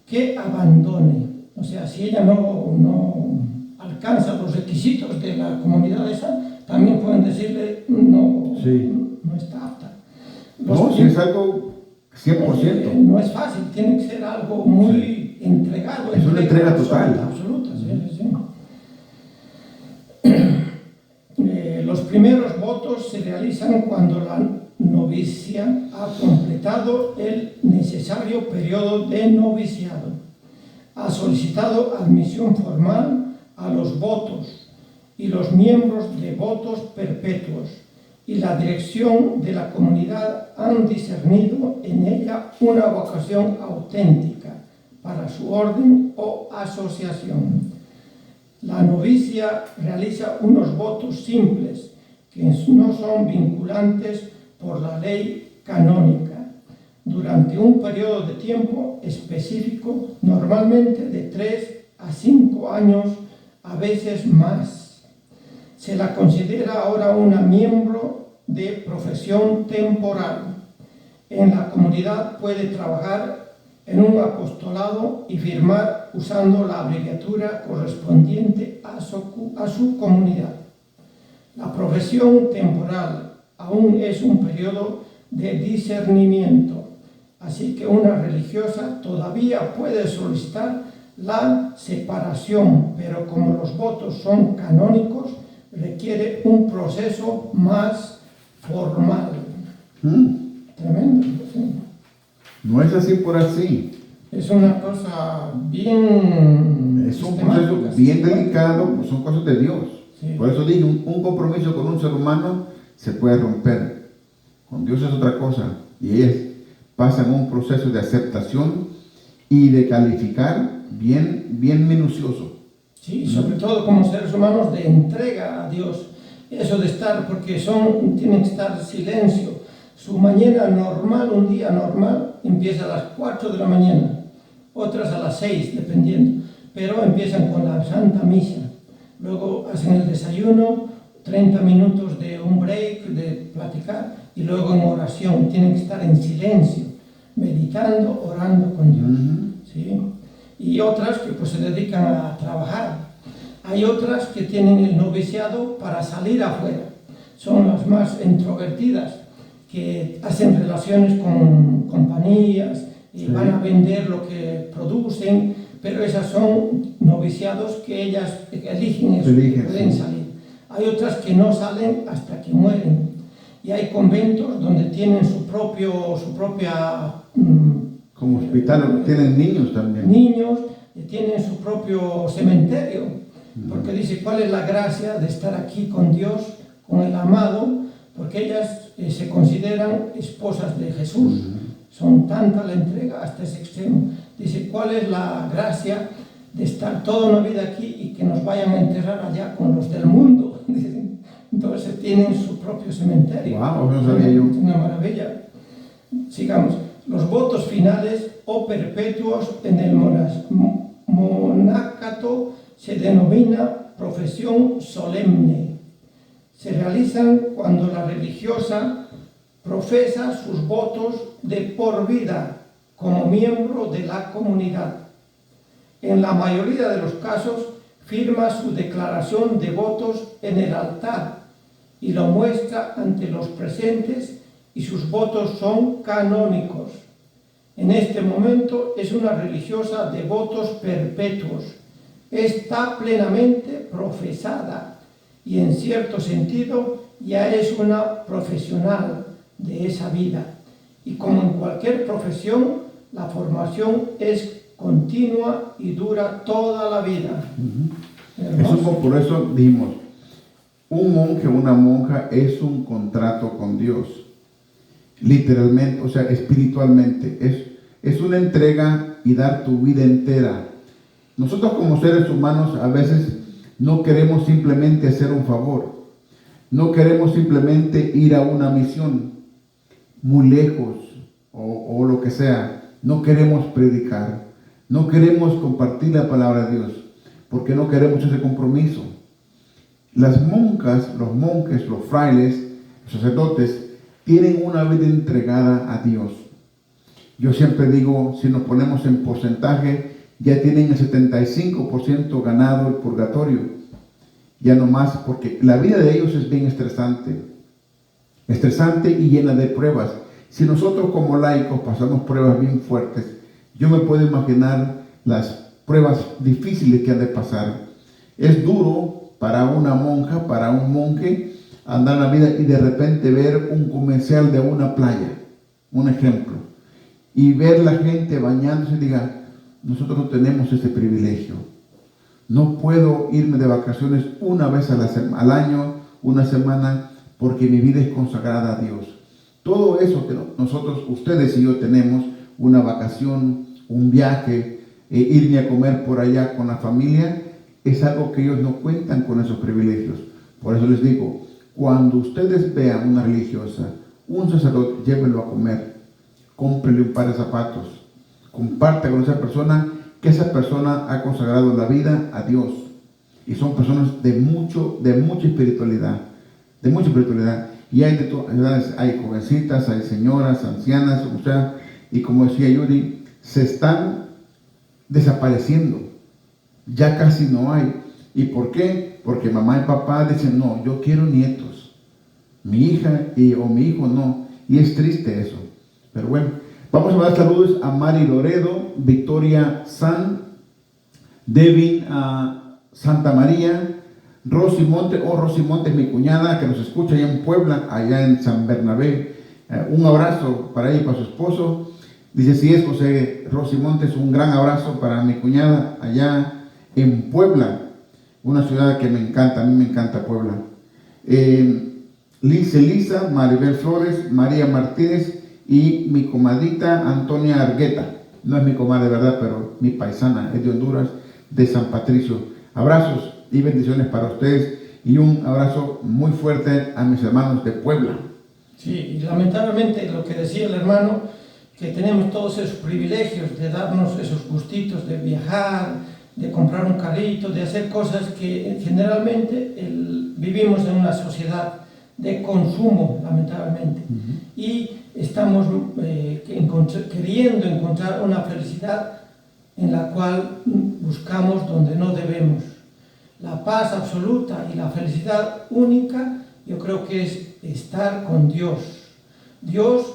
que abandone. O sea, si ella no alcanza los requisitos de la comunidad esa, también pueden decirle no está apta. Si es algo 100%. No es fácil, tiene que ser algo muy entregado. Es una entrega total. Absoluta, sí. Los primeros votos se realizan cuando la novicia ha completado el necesario periodo de noviciado, ha solicitado admisión formal a los votos y los miembros de votos perpetuos, y la dirección de la comunidad han discernido en ella una vocación auténtica para su orden o asociación. La novicia realiza unos votos simples que no son vinculantes por la ley canónica durante un periodo de tiempo específico, normalmente de 3 a 5 años, a veces más. Se la considera ahora una miembro de profesión temporal. En la comunidad puede trabajar en un apostolado y firmar usando la abreviatura correspondiente a su comunidad. La profesión temporal aún es un periodo de discernimiento, así que una religiosa todavía puede solicitar la separación, pero como los votos son canónicos, requiere un proceso más formal. Tremendo, ¿sí? No es así por así. Es una cosa bien... Es un proceso bien delicado, pues son cosas de Dios. Sí. Por eso dije, un compromiso con un ser humano se puede romper. Con Dios es otra cosa. Y ellas pasan un proceso de aceptación y de calificar bien minucioso. Sí, sobre todo como seres humanos, de entrega a Dios. Eso de estar, porque tienen que estar en silencio. Su mañana normal, un día normal, empieza a las 4 de la mañana, otras a las 6, dependiendo. Pero empiezan con la Santa Misa. Luego hacen el desayuno, 30 minutos de un break, de platicar, y luego en oración. Tienen que estar en silencio, meditando, orando con Dios. ¿Sí? Y otras que pues se dedican a trabajar. Hay otras que tienen el noviciado para salir afuera. Son las más introvertidas, que hacen relaciones con compañías y van a vender lo que producen, pero esas son noviciados que ellas eligen eso, pueden salir. Hay otras que no salen hasta que mueren. Y hay conventos donde tienen su propia... Como hospital, tienen niños también. Niños, tienen su propio cementerio, porque dice, ¿cuál es la gracia de estar aquí con Dios, con el amado? Porque ellas se consideran esposas de Jesús. Son tanta la entrega hasta ese extremo. Dice, ¿cuál es la gracia de estar toda una vida aquí y que nos vayan a enterrar allá con los del mundo? Entonces tienen su propio cementerio. Wow, no sabía yo. Es una maravilla. Sigamos. Los votos finales o perpetuos en el monácato se denomina profesión solemne. Se realizan cuando la religiosa profesa sus votos de por vida como miembro de la comunidad. En la mayoría de los casos firma su declaración de votos en el altar y lo muestra ante los presentes y sus votos son canónicos. En este momento es una religiosa de votos perpetuos. Está plenamente profesada y en cierto sentido ya es una profesional de esa vida. Y como en cualquier profesión, la formación es continua y dura toda la vida. Eso, por eso dijimos, un monje o una monja es un contrato con Dios. Literalmente, o sea, espiritualmente. Es una entrega y dar tu vida entera. Nosotros como seres humanos a veces no queremos simplemente hacer un favor. No queremos simplemente ir a una misión muy lejos o lo que sea. No queremos predicar. No queremos compartir la palabra de Dios porque no queremos ese compromiso. Las monjas, los monjes, los frailes, los sacerdotes tienen una vida entregada a Dios. Yo siempre digo, si nos ponemos en porcentaje, ya tienen el 75% ganado el purgatorio. Ya no más, porque la vida de ellos es bien estresante y llena de pruebas. Si nosotros como laicos pasamos pruebas bien fuertes, yo me puedo imaginar las pruebas difíciles que han de pasar. Es duro para una monja, para un monje, andar en la vida y de repente ver un comercial de una playa, un ejemplo, y ver la gente bañándose y diga, nosotros no tenemos ese privilegio. No puedo irme de vacaciones una vez al año, una semana, porque mi vida es consagrada a Dios. Todo eso que nosotros, ustedes y yo tenemos, una vacación, un viaje, irme a comer por allá con la familia, es algo que ellos no cuentan con esos privilegios. Por eso les digo, cuando ustedes vean una religiosa, un sacerdote, llévenlo a comer, cómprele un par de zapatos, comparte con esa persona, que esa persona ha consagrado la vida a Dios. Y son personas de mucha espiritualidad, Y hay de todas edades, hay jovencitas, hay señoras, ancianas, o sea, y como decía Yuri, se están desapareciendo. Ya casi no hay. ¿Y por qué? Porque mamá y papá dicen, no, yo quiero nietos. Mi hija o mi hijo no. Y es triste eso. Pero bueno, vamos a mandar saludos a Mari Loredo, Victoria San, Devin Santa María, Rosy Montes, Rosy Montes, mi cuñada, que nos escucha allá en Puebla, allá en San Bernabé. Un abrazo para ella y para su esposo. Dice, sí es José Rosy Montes, un gran abrazo para mi cuñada allá en Puebla, una ciudad que me encanta, a mí me encanta Puebla. Liz Elisa, Maribel Flores, María Martínez y mi comadrita Antonia Argueta. No es mi comadre de verdad, pero mi paisana, es de Honduras, de San Patricio. Abrazos y bendiciones para ustedes y un abrazo muy fuerte a mis hermanos de Puebla. Sí, y lamentablemente lo que decía el hermano, que tenemos todos esos privilegios de darnos esos gustitos de viajar, de comprar un carrito, de hacer cosas que generalmente vivimos en una sociedad de consumo, lamentablemente. Y estamos queriendo encontrar una felicidad en la cual buscamos donde no debemos. La paz absoluta y la felicidad única, yo creo que es estar con Dios. Dios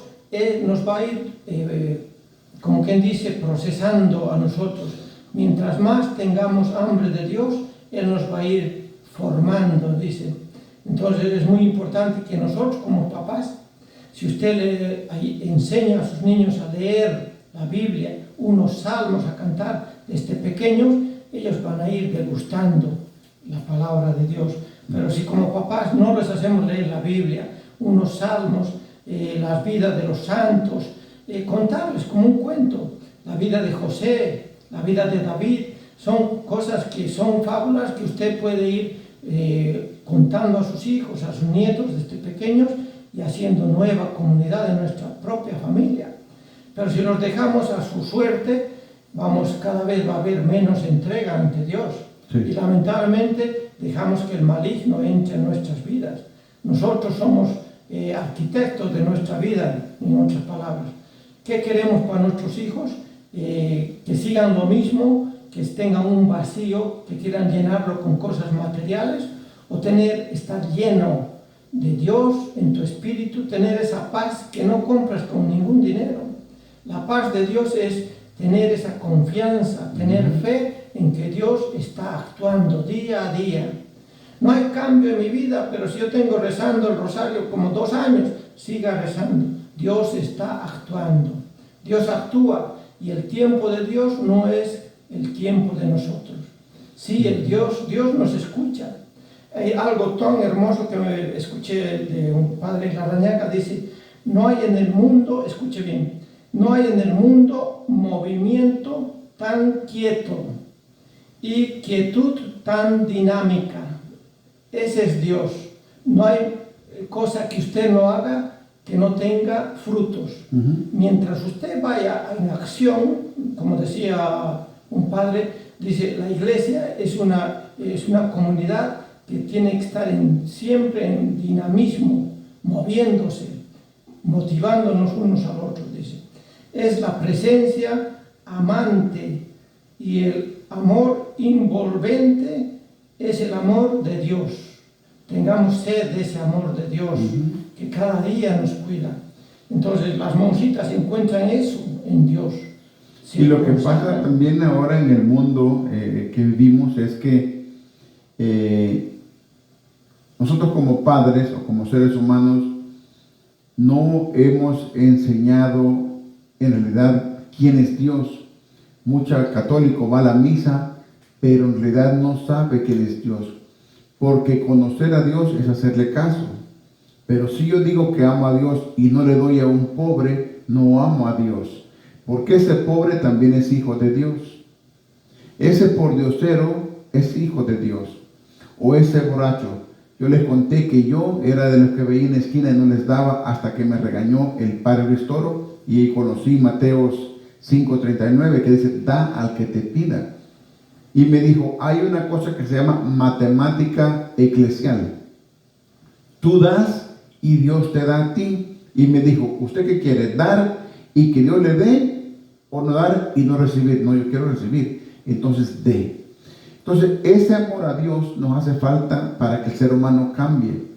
nos va a ir, como quien dice, procesando a nosotros. Mientras más tengamos hambre de Dios, Él nos va a ir formando, dice. Entonces es muy importante que nosotros como papás, si usted le enseña a sus niños a leer la Biblia, unos salmos a cantar desde pequeños, ellos van a ir degustando la palabra de Dios. Pero si como papás no les hacemos leer la Biblia, unos salmos, las vidas de los santos, contarles como un cuento, la vida de José, la vida de David, son cosas que son fábulas que usted puede ir contando a sus hijos, a sus nietos desde pequeños y haciendo nueva comunidad en nuestra propia familia. Pero si los dejamos a su suerte, cada vez va a haber menos entrega ante Dios. Sí. Y lamentablemente dejamos que el maligno entre en nuestras vidas. Nosotros somos arquitectos de nuestra vida, en otras palabras. ¿Qué queremos para nuestros hijos? Que sigan lo mismo, que tengan un vacío, que quieran llenarlo con cosas materiales, o estar lleno de Dios en tu espíritu, tener esa paz que no compras con ningún dinero. La paz de Dios es tener esa confianza, tener fe en que Dios está actuando día a día. No hay cambio en mi vida, pero si yo tengo rezando el rosario como 2 años, siga rezando. Dios está actuando. Dios actúa y el tiempo de Dios no es el tiempo de nosotros. Sí, Dios nos escucha. Hay algo tan hermoso que me escuché de un padre Larrañaga, dice, no hay en el mundo, escuche bien, no hay en el mundo movimiento tan quieto y quietud tan dinámica. Ese es Dios. No hay cosa que usted no haga que no tenga frutos. Mientras usted vaya en acción, como decía un padre, dice, la iglesia es una comunidad que tiene que estar siempre en dinamismo, moviéndose, motivándonos unos a otros, dice. Es la presencia amante y el amor envolvente es el amor de Dios. Tengamos sed de ese amor de Dios, que cada día nos cuida. Entonces las monjitas encuentran eso en Dios. Y lo que pasa también ahora en el mundo que vivimos es que nosotros como padres o como seres humanos no hemos enseñado en realidad quién es Dios. Mucho católico va a la misa, pero en realidad no sabe quién es Dios. Porque conocer a Dios es hacerle caso. Pero si yo digo que amo a Dios y no le doy a un pobre, no amo a Dios. Porque ese pobre también es hijo de Dios. Ese pordiosero es hijo de Dios. O ese borracho. Yo les conté que yo era de los que veía en la esquina y no les daba hasta que me regañó el padre Luis Toro y conocí Mateos 5:39 que dice, da al que te pida. Y me dijo, hay una cosa que se llama matemática eclesial. Tú das y Dios te da a ti. Y me dijo, ¿usted qué quiere? ¿Dar y que Dios le dé? ¿O no dar y no recibir? No, yo quiero recibir. Entonces, dé. Entonces, ese amor a Dios nos hace falta para que el ser humano cambie.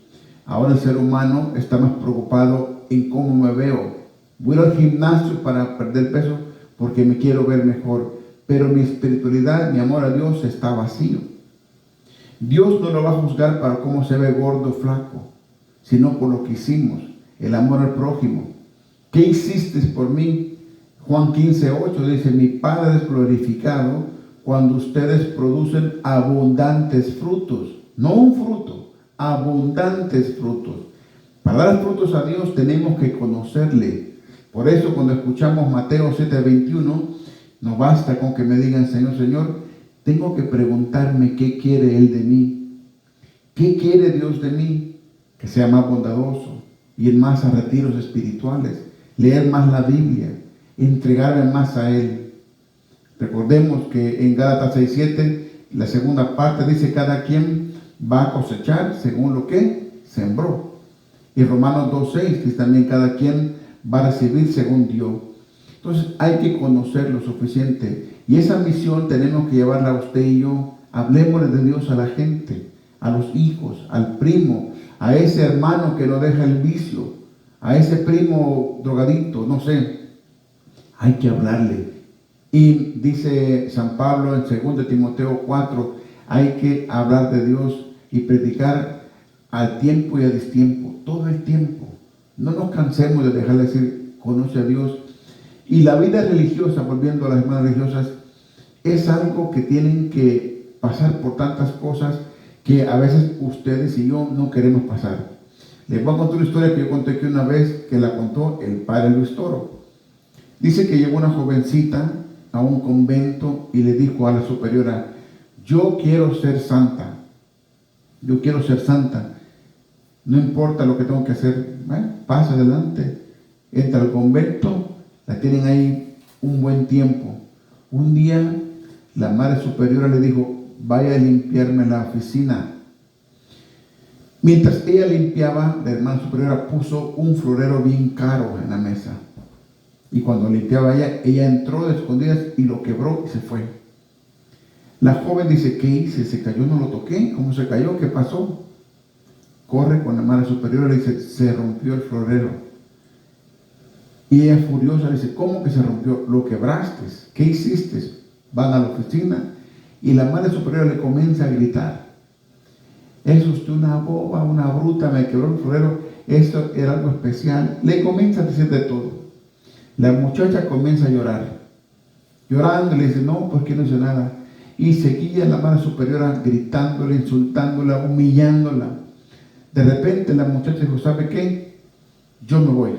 Ahora el ser humano está más preocupado en cómo me veo. Voy al gimnasio para perder peso porque me quiero ver mejor. Pero mi espiritualidad, mi amor a Dios está vacío. Dios no lo va a juzgar para cómo se ve gordo o flaco, sino por lo que hicimos, el amor al prójimo. ¿Qué hiciste por mí? Juan 15:8 dice, mi Padre es glorificado cuando ustedes producen abundantes frutos. No un fruto, abundantes frutos. Para dar frutos a Dios tenemos que conocerle. Por eso cuando escuchamos Mateo 7:21, no basta con que me digan, Señor, Señor, tengo que preguntarme qué quiere Él de mí. ¿Qué quiere Dios de mí? Que sea más bondadoso, ir más a retiros espirituales, leer más la Biblia, entregarme más a Él. Recordemos que en Gálatas 6:7, la segunda parte dice, cada quien va a cosechar según lo que sembró. Y Romanos 2:6 dice también, cada quien va a recibir según dio. Entonces hay que conocer lo suficiente. Y esa misión tenemos que llevarla a usted y yo. Hablemosle de Dios a la gente, a los hijos, al primo, a ese hermano que no deja el vicio, a ese primo drogadicto, no sé. Hay que hablarle. Y dice San Pablo en 2 Timoteo 4, hay que hablar de Dios y predicar al tiempo y a destiempo, todo el tiempo. No nos cansemos de dejarle decir, conoce a Dios. Y la vida religiosa, volviendo a las hermanas religiosas, es algo que tienen que pasar por tantas cosas que a veces ustedes y yo no queremos pasar. Les voy a contar una historia que yo conté aquí una vez, que la contó el padre Luis Toro. Dice que llegó una jovencita a un convento y le dijo a la superiora, yo quiero ser santa, yo quiero ser santa, no importa lo que tengo que hacer, pasa adelante, entra al convento. La tienen ahí un buen tiempo. Un día la madre superiora le dijo, vaya a limpiarme la oficina. Mientras ella limpiaba, la hermana superiora puso un florero bien caro en la mesa. Y cuando limpiaba ella entró de escondidas y lo quebró y se fue. La joven dice, ¿qué hice? ¿Se cayó? ¿No lo toqué? ¿Cómo se cayó? ¿Qué pasó? Corre con la madre superiora y le dice, se rompió el florero. Y ella furiosa le dice, ¿cómo que se rompió? Lo quebraste. ¿Qué hiciste? Van a la oficina y la madre superiora le comienza a gritar. Es usted una boba, una bruta, me quebró el florero, eso era algo especial. Le comienza a decir de todo. La muchacha comienza a llorar. Llorando, le dice, no, pues que no hice nada. Y seguía la madre superiora gritándole, insultándola, humillándola. De repente la muchacha dijo, ¿sabe qué? Yo me voy.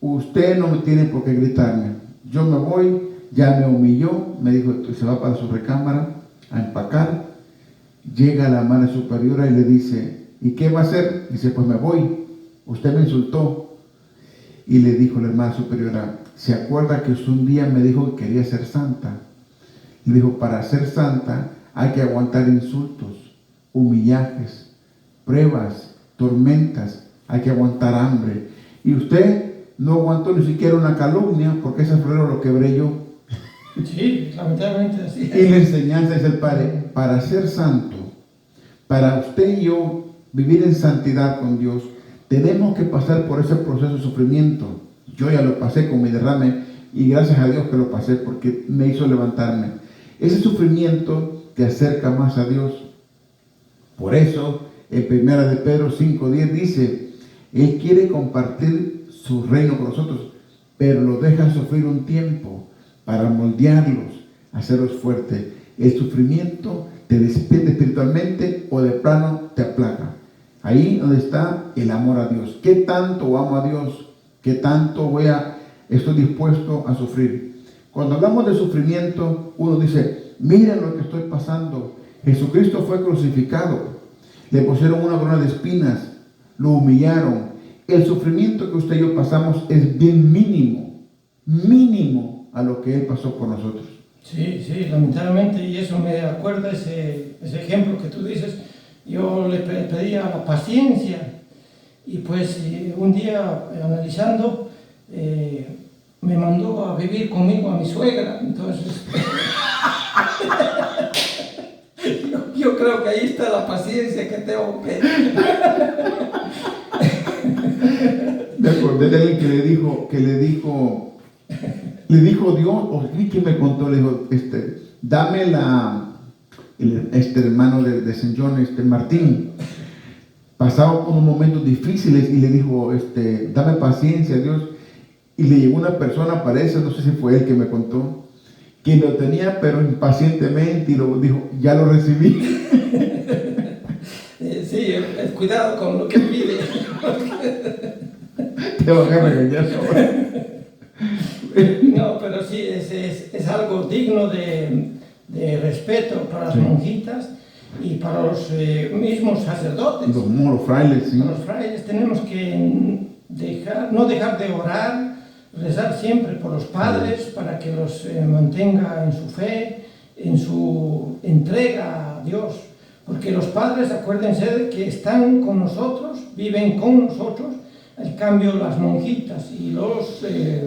Usted no me tiene por qué gritarme. Yo me voy, ya me humilló, me dijo, se va para su recámara a empacar. Llega la madre superiora y le dice, ¿y qué va a hacer? Dice, pues me voy. Usted me insultó. Y le dijo la hermana superiora, ¿se acuerda que usted un día me dijo que quería ser santa? Le dijo, para ser santa hay que aguantar insultos, humillajes, pruebas, tormentas, hay que aguantar hambre. Y usted no aguantó ni siquiera una calumnia, porque ese florero lo quebré yo. Sí, lamentablemente así. Y la enseñanza es el Padre, para ser santo, para usted y yo vivir en santidad con Dios, tenemos que pasar por ese proceso de sufrimiento. Yo ya lo pasé con mi derrame y gracias a Dios que lo pasé porque me hizo levantarme. Ese sufrimiento te acerca más a Dios. Por eso, en 1 de Pedro 5:10 dice, Él quiere compartir su reino con nosotros, pero lo deja sufrir un tiempo para moldearlos, hacerlos fuertes. El sufrimiento te despierta espiritualmente o de plano te aplaca. Ahí donde está el amor a Dios. ¿Qué tanto amo a Dios? ¿Qué tanto estoy dispuesto a sufrir? Cuando hablamos de sufrimiento, uno dice, miren lo que estoy pasando. Jesucristo fue crucificado. Le pusieron una corona de espinas. Lo humillaron. El sufrimiento que usted y yo pasamos es bien mínimo a lo que Él pasó por nosotros. Sí, lamentablemente, y eso me acuerda ese ejemplo que tú dices. Yo le pedía la paciencia y pues un día analizando me mandó a vivir conmigo a mi suegra. Entonces yo creo que ahí está la paciencia que tengo que... Me acordé de alguien que le dijo Dios, o que me contó, le dijo, dame hermano de St. John, Martín, pasaba por unos momentos difíciles y le dijo, dame paciencia, Dios. Y le llegó una persona, parece, no sé si fue él que me contó, que lo tenía pero impacientemente y lo dijo, ya lo recibí. Sí, cuidado con lo que pide. Te van a regañar ahora. No, pero sí, es algo digno de respeto para las monjitas y para los mismos sacerdotes. Los frailes, sí. Para los frailes tenemos que no dejar de orar, rezar siempre por los padres para que los mantenga en su fe, en su entrega a Dios. Porque los padres, acuérdense de que están con nosotros, viven con nosotros. En cambio, las monjitas y los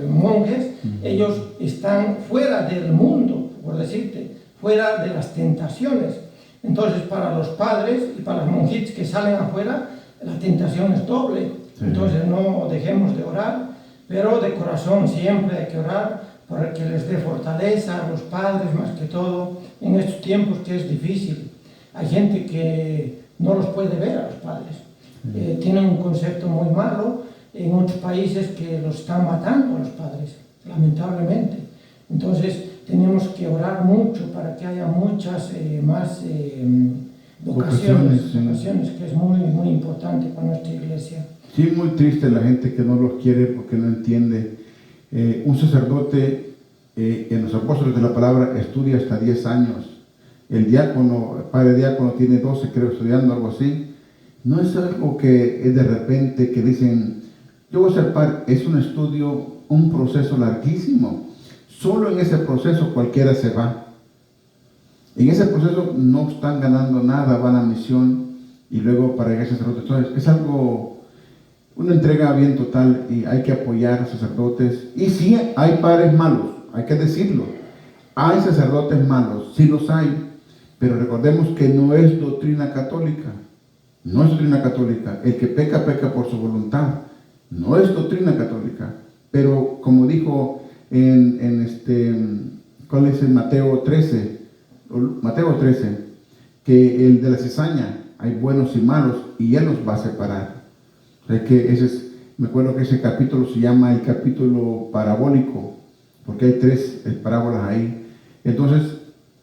monjes, ellos están fuera del mundo, por decirte, fuera de las tentaciones. Entonces, para los padres y para las monjitas que salen afuera, la tentación es doble. Sí. Entonces, no dejemos de orar, pero de corazón siempre hay que orar para que les dé fortaleza a los padres, más que todo, en estos tiempos que es difícil. Hay gente que no los puede ver a los padres. Tienen un concepto muy malo en otros países que los están matando a los padres, lamentablemente. Entonces tenemos que orar mucho para que haya muchas más vocaciones, que es muy importante para nuestra iglesia. Sí, muy triste la gente que no los quiere porque no entiende. Un sacerdote en los apóstoles de la palabra estudia hasta 10 años. El padre diácono tiene 12, creo, estudiando, algo así. No es algo que es de repente que dicen, yo voy a ser padre. Es un estudio, un proceso larguísimo. Solo en ese proceso cualquiera se va. En ese proceso no están ganando nada, van a misión y luego para llegar a sacerdotes. Entonces, es algo, una entrega bien total y hay que apoyar a sacerdotes. Y sí, hay padres malos, hay que decirlo. Hay sacerdotes malos, sí los hay. Pero recordemos que no es doctrina católica. No es doctrina católica. El que peca, peca por su voluntad. No es doctrina católica. Pero como dijo ¿cuál es el Mateo 13? Mateo 13, que el de la cizaña, hay buenos y malos, y Él los va a separar. O sea que me acuerdo que ese capítulo se llama el capítulo parabólico, porque hay 3 parábolas ahí. Entonces,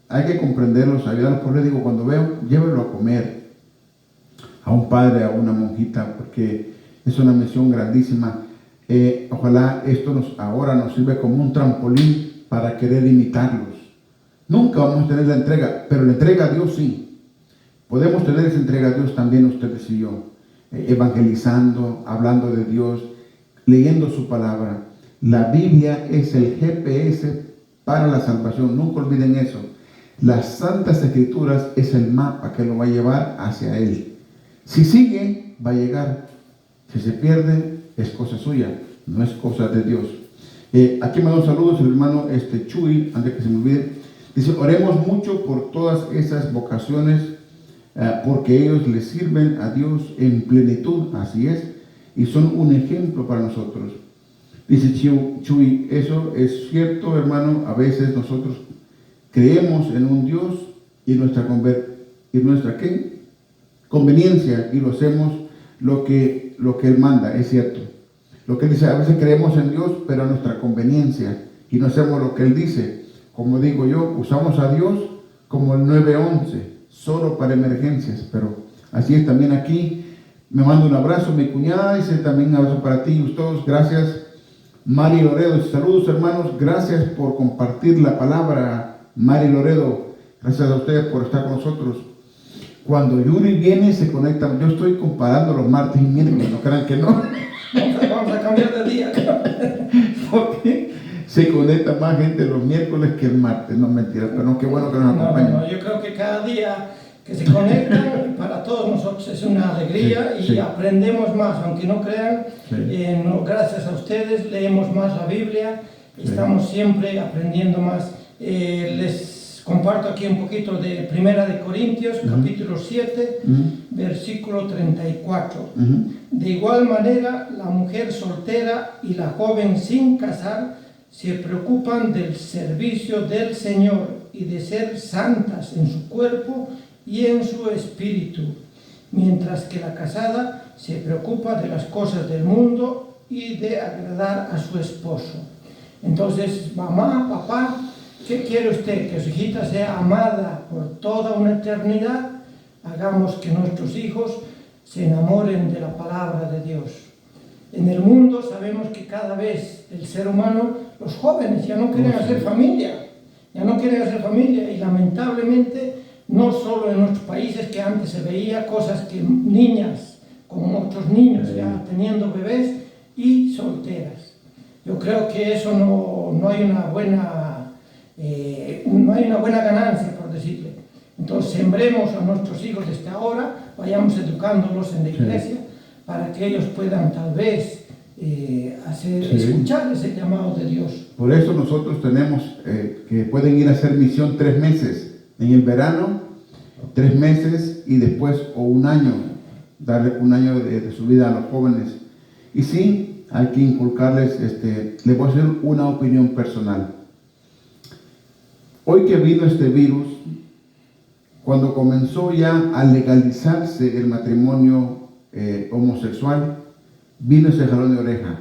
hay que comprenderlos, ayudarlos. Por eso digo, cuando veo, llévelo a comer a un padre, a una monjita, porque es una misión grandísima. Ojalá esto ahora nos sirve como un trampolín para querer imitarlos. Nunca vamos a tener la entrega, pero la entrega a Dios sí. Podemos tener esa entrega a Dios también ustedes y yo, evangelizando, hablando de Dios, leyendo su palabra. La Biblia es el GPS para la salvación, nunca olviden eso. Las Santas Escrituras es el mapa que lo va a llevar hacia Él. Si sigue, va a llegar. Si se pierde, es cosa suya, no es cosa de Dios. Aquí me dan saludos el hermano Chuy, antes que se me olvide. Dice, oremos mucho por todas esas vocaciones, porque ellos le sirven a Dios en plenitud, así es, y son un ejemplo para nosotros. Dice Chuy, eso es cierto, hermano. A veces nosotros creemos en un Dios y nuestra ¿qué? Conveniencia, y lo hacemos lo que Él manda, es cierto. Lo que Él dice, a veces creemos en Dios, pero a nuestra conveniencia, y no hacemos lo que Él dice. Como digo yo, usamos a Dios como el 911, solo para emergencias, pero así es también aquí. Me manda un abrazo mi cuñada, dice también un abrazo para ti y todos, gracias. Mari Loredo, saludos hermanos, gracias por compartir la palabra. Mari Loredo, gracias a ustedes por estar con nosotros. Cuando Yuri viene, se conecta. Yo estoy comparando los martes y miércoles, no crean que no. Vamos a cambiar de día. Porque se conecta más gente los miércoles que el martes. No, mentira, pero no, qué bueno que nos acompañen. No, yo creo que cada día que se conectan, para todos nosotros es una alegría, sí, y sí. Aprendemos más, aunque no crean. Sí. Gracias a ustedes leemos más la Biblia, estamos siempre aprendiendo más. Les comparto aquí un poquito de Primera de Corintios, capítulo 7, versículo 34. De igual manera, la mujer soltera y la joven sin casar se preocupan del servicio del Señor y de ser santas en su cuerpo y en su espíritu, mientras que la casada se preocupa de las cosas del mundo y de agradar a su esposo. Entonces, mamá, papá, ¿qué quiere usted? Que su hijita sea amada por toda una eternidad. Hagamos que nuestros hijos se enamoren de la palabra de Dios. En el mundo sabemos que cada vez el ser humano, los jóvenes ya no quieren hacer familia, y lamentablemente no solo en nuestros países, que antes se veía cosas que niñas con otros niños ya teniendo bebés y solteras. Yo creo que eso no hay una buena ganancia, por decirle. Entonces sembremos a nuestros hijos desde ahora, vayamos educándolos en la iglesia, para que ellos puedan tal vez escuchar ese llamado de Dios. Por eso nosotros tenemos que pueden ir a hacer misión 3 meses. En el verano, 3 meses, y después, o 1 año, darle 1 año de su vida a los jóvenes. Y sí, hay que inculcarles, les voy a hacer una opinión personal. Hoy que vino este virus, cuando comenzó ya a legalizarse el matrimonio homosexual, vino ese jalón de oreja.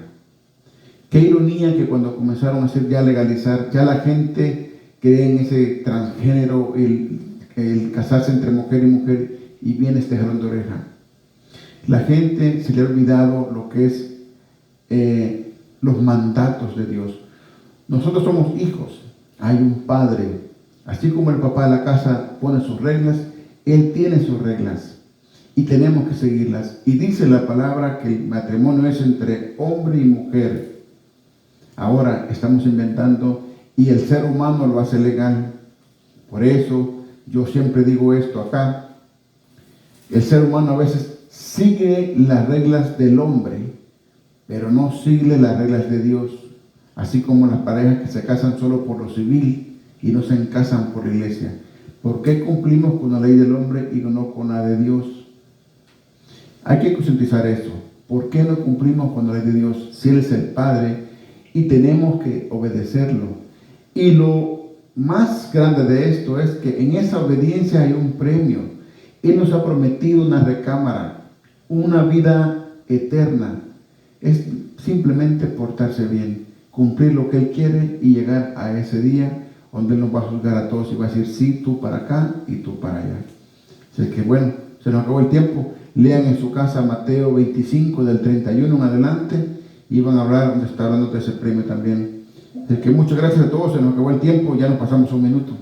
Qué ironía que cuando comenzaron a hacer ya legalizar, ya la gente cree en ese transgénero, el casarse entre mujer y mujer, y viene este jalón de oreja. La gente se le ha olvidado lo que es los mandatos de Dios. Nosotros somos hijos, hay un padre. Así como el papá de la casa pone sus reglas, él tiene sus reglas y tenemos que seguirlas. Y dice la palabra que el matrimonio es entre hombre y mujer. Ahora estamos inventando y el ser humano lo hace legal. Por eso yo siempre digo esto acá. El ser humano a veces sigue las reglas del hombre, pero no sigue las reglas de Dios. Así como las parejas que se casan solo por lo civil y no se casan por la iglesia. ¿Por qué cumplimos con la ley del hombre y no con la de Dios? Hay que concientizar eso. ¿Por qué no cumplimos con la ley de Dios si Él es el Padre y tenemos que obedecerlo? Y lo más grande de esto es que en esa obediencia hay un premio. Él nos ha prometido una recámara, una vida eterna. Es simplemente portarse bien, cumplir lo que Él quiere y llegar a ese día donde Él nos va a juzgar a todos y va a decir, sí, tú para acá y tú para allá. Así que bueno, se nos acabó el tiempo. Lean en su casa Mateo 25 del 31 en adelante y van a hablar, donde está hablando de ese premio también. Así que muchas gracias a todos, se nos acabó el tiempo, ya nos pasamos un minuto.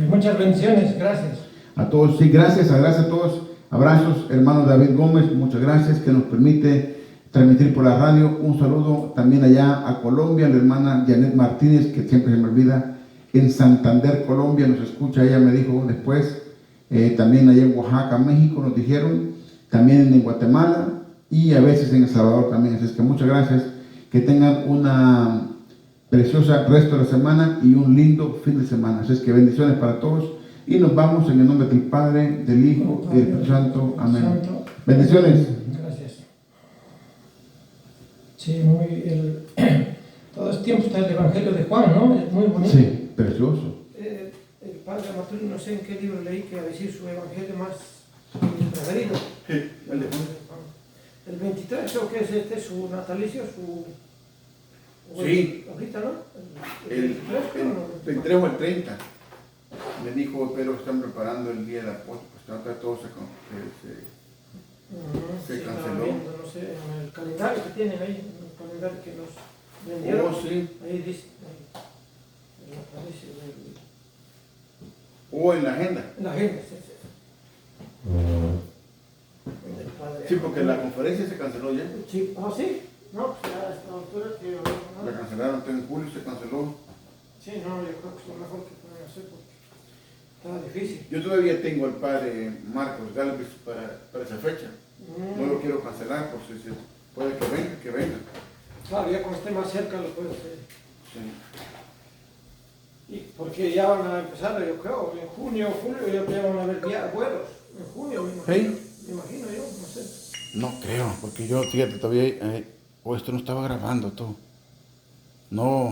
Muchas bendiciones, gracias. A todos, sí, gracias a todos. Abrazos, hermano David Gómez, muchas gracias que nos permite transmitir por la radio. Un saludo también allá a Colombia, la hermana Janet Martínez, que siempre se me olvida, en Santander, Colombia, nos escucha, ella me dijo después. También allá en Oaxaca, México, nos dijeron, también en Guatemala y a veces en El Salvador también. Así es que muchas gracias, que tengan una preciosa resto de la semana y un lindo fin de semana. Así es que bendiciones para todos y nos vamos en el nombre del Padre, del Hijo y del Espíritu Santo. Amén. Bendiciones. Gracias. Sí, todo este tiempo está el Evangelio de Juan, ¿no? Es muy bonito. Sí, precioso. El padre Amaturi, no sé en qué libro leí que a decir su evangelio más preferido. Sí, el de Juan. El 23 creo que es su natalicio, Sí. Ahorita, ¿no? El 23 creo, ¿no? 23 o el 30. Me dijo, pero están preparando el día del apóstol. Pues todo se Sí, canceló. estaba viendo, no sé, en el calendario que tienen ahí, en el calendario que nos vendieron. Oh, sí. Ahí dice, el natalicio del... O en la agenda. En la agenda, sí, sí. Del padre. Sí, porque la conferencia se canceló ya. Sí, sí. No, pues ya a esta altura que... La cancelaron en julio, se canceló. Sí, no, yo creo que es lo mejor que pueden hacer porque estaba difícil. Yo todavía tengo al padre Marcos Galvez para esa fecha. No lo quiero cancelar, por si puede que venga. Claro, ya cuando esté más cerca lo puedo hacer. Sí. Y porque ya van a empezar, yo creo, en junio o julio ya van a haber vuelos. En junio, me imagino. ¿Sí? Me imagino yo, no sé. No creo, porque yo, fíjate, todavía, o esto no estaba grabando todo. No.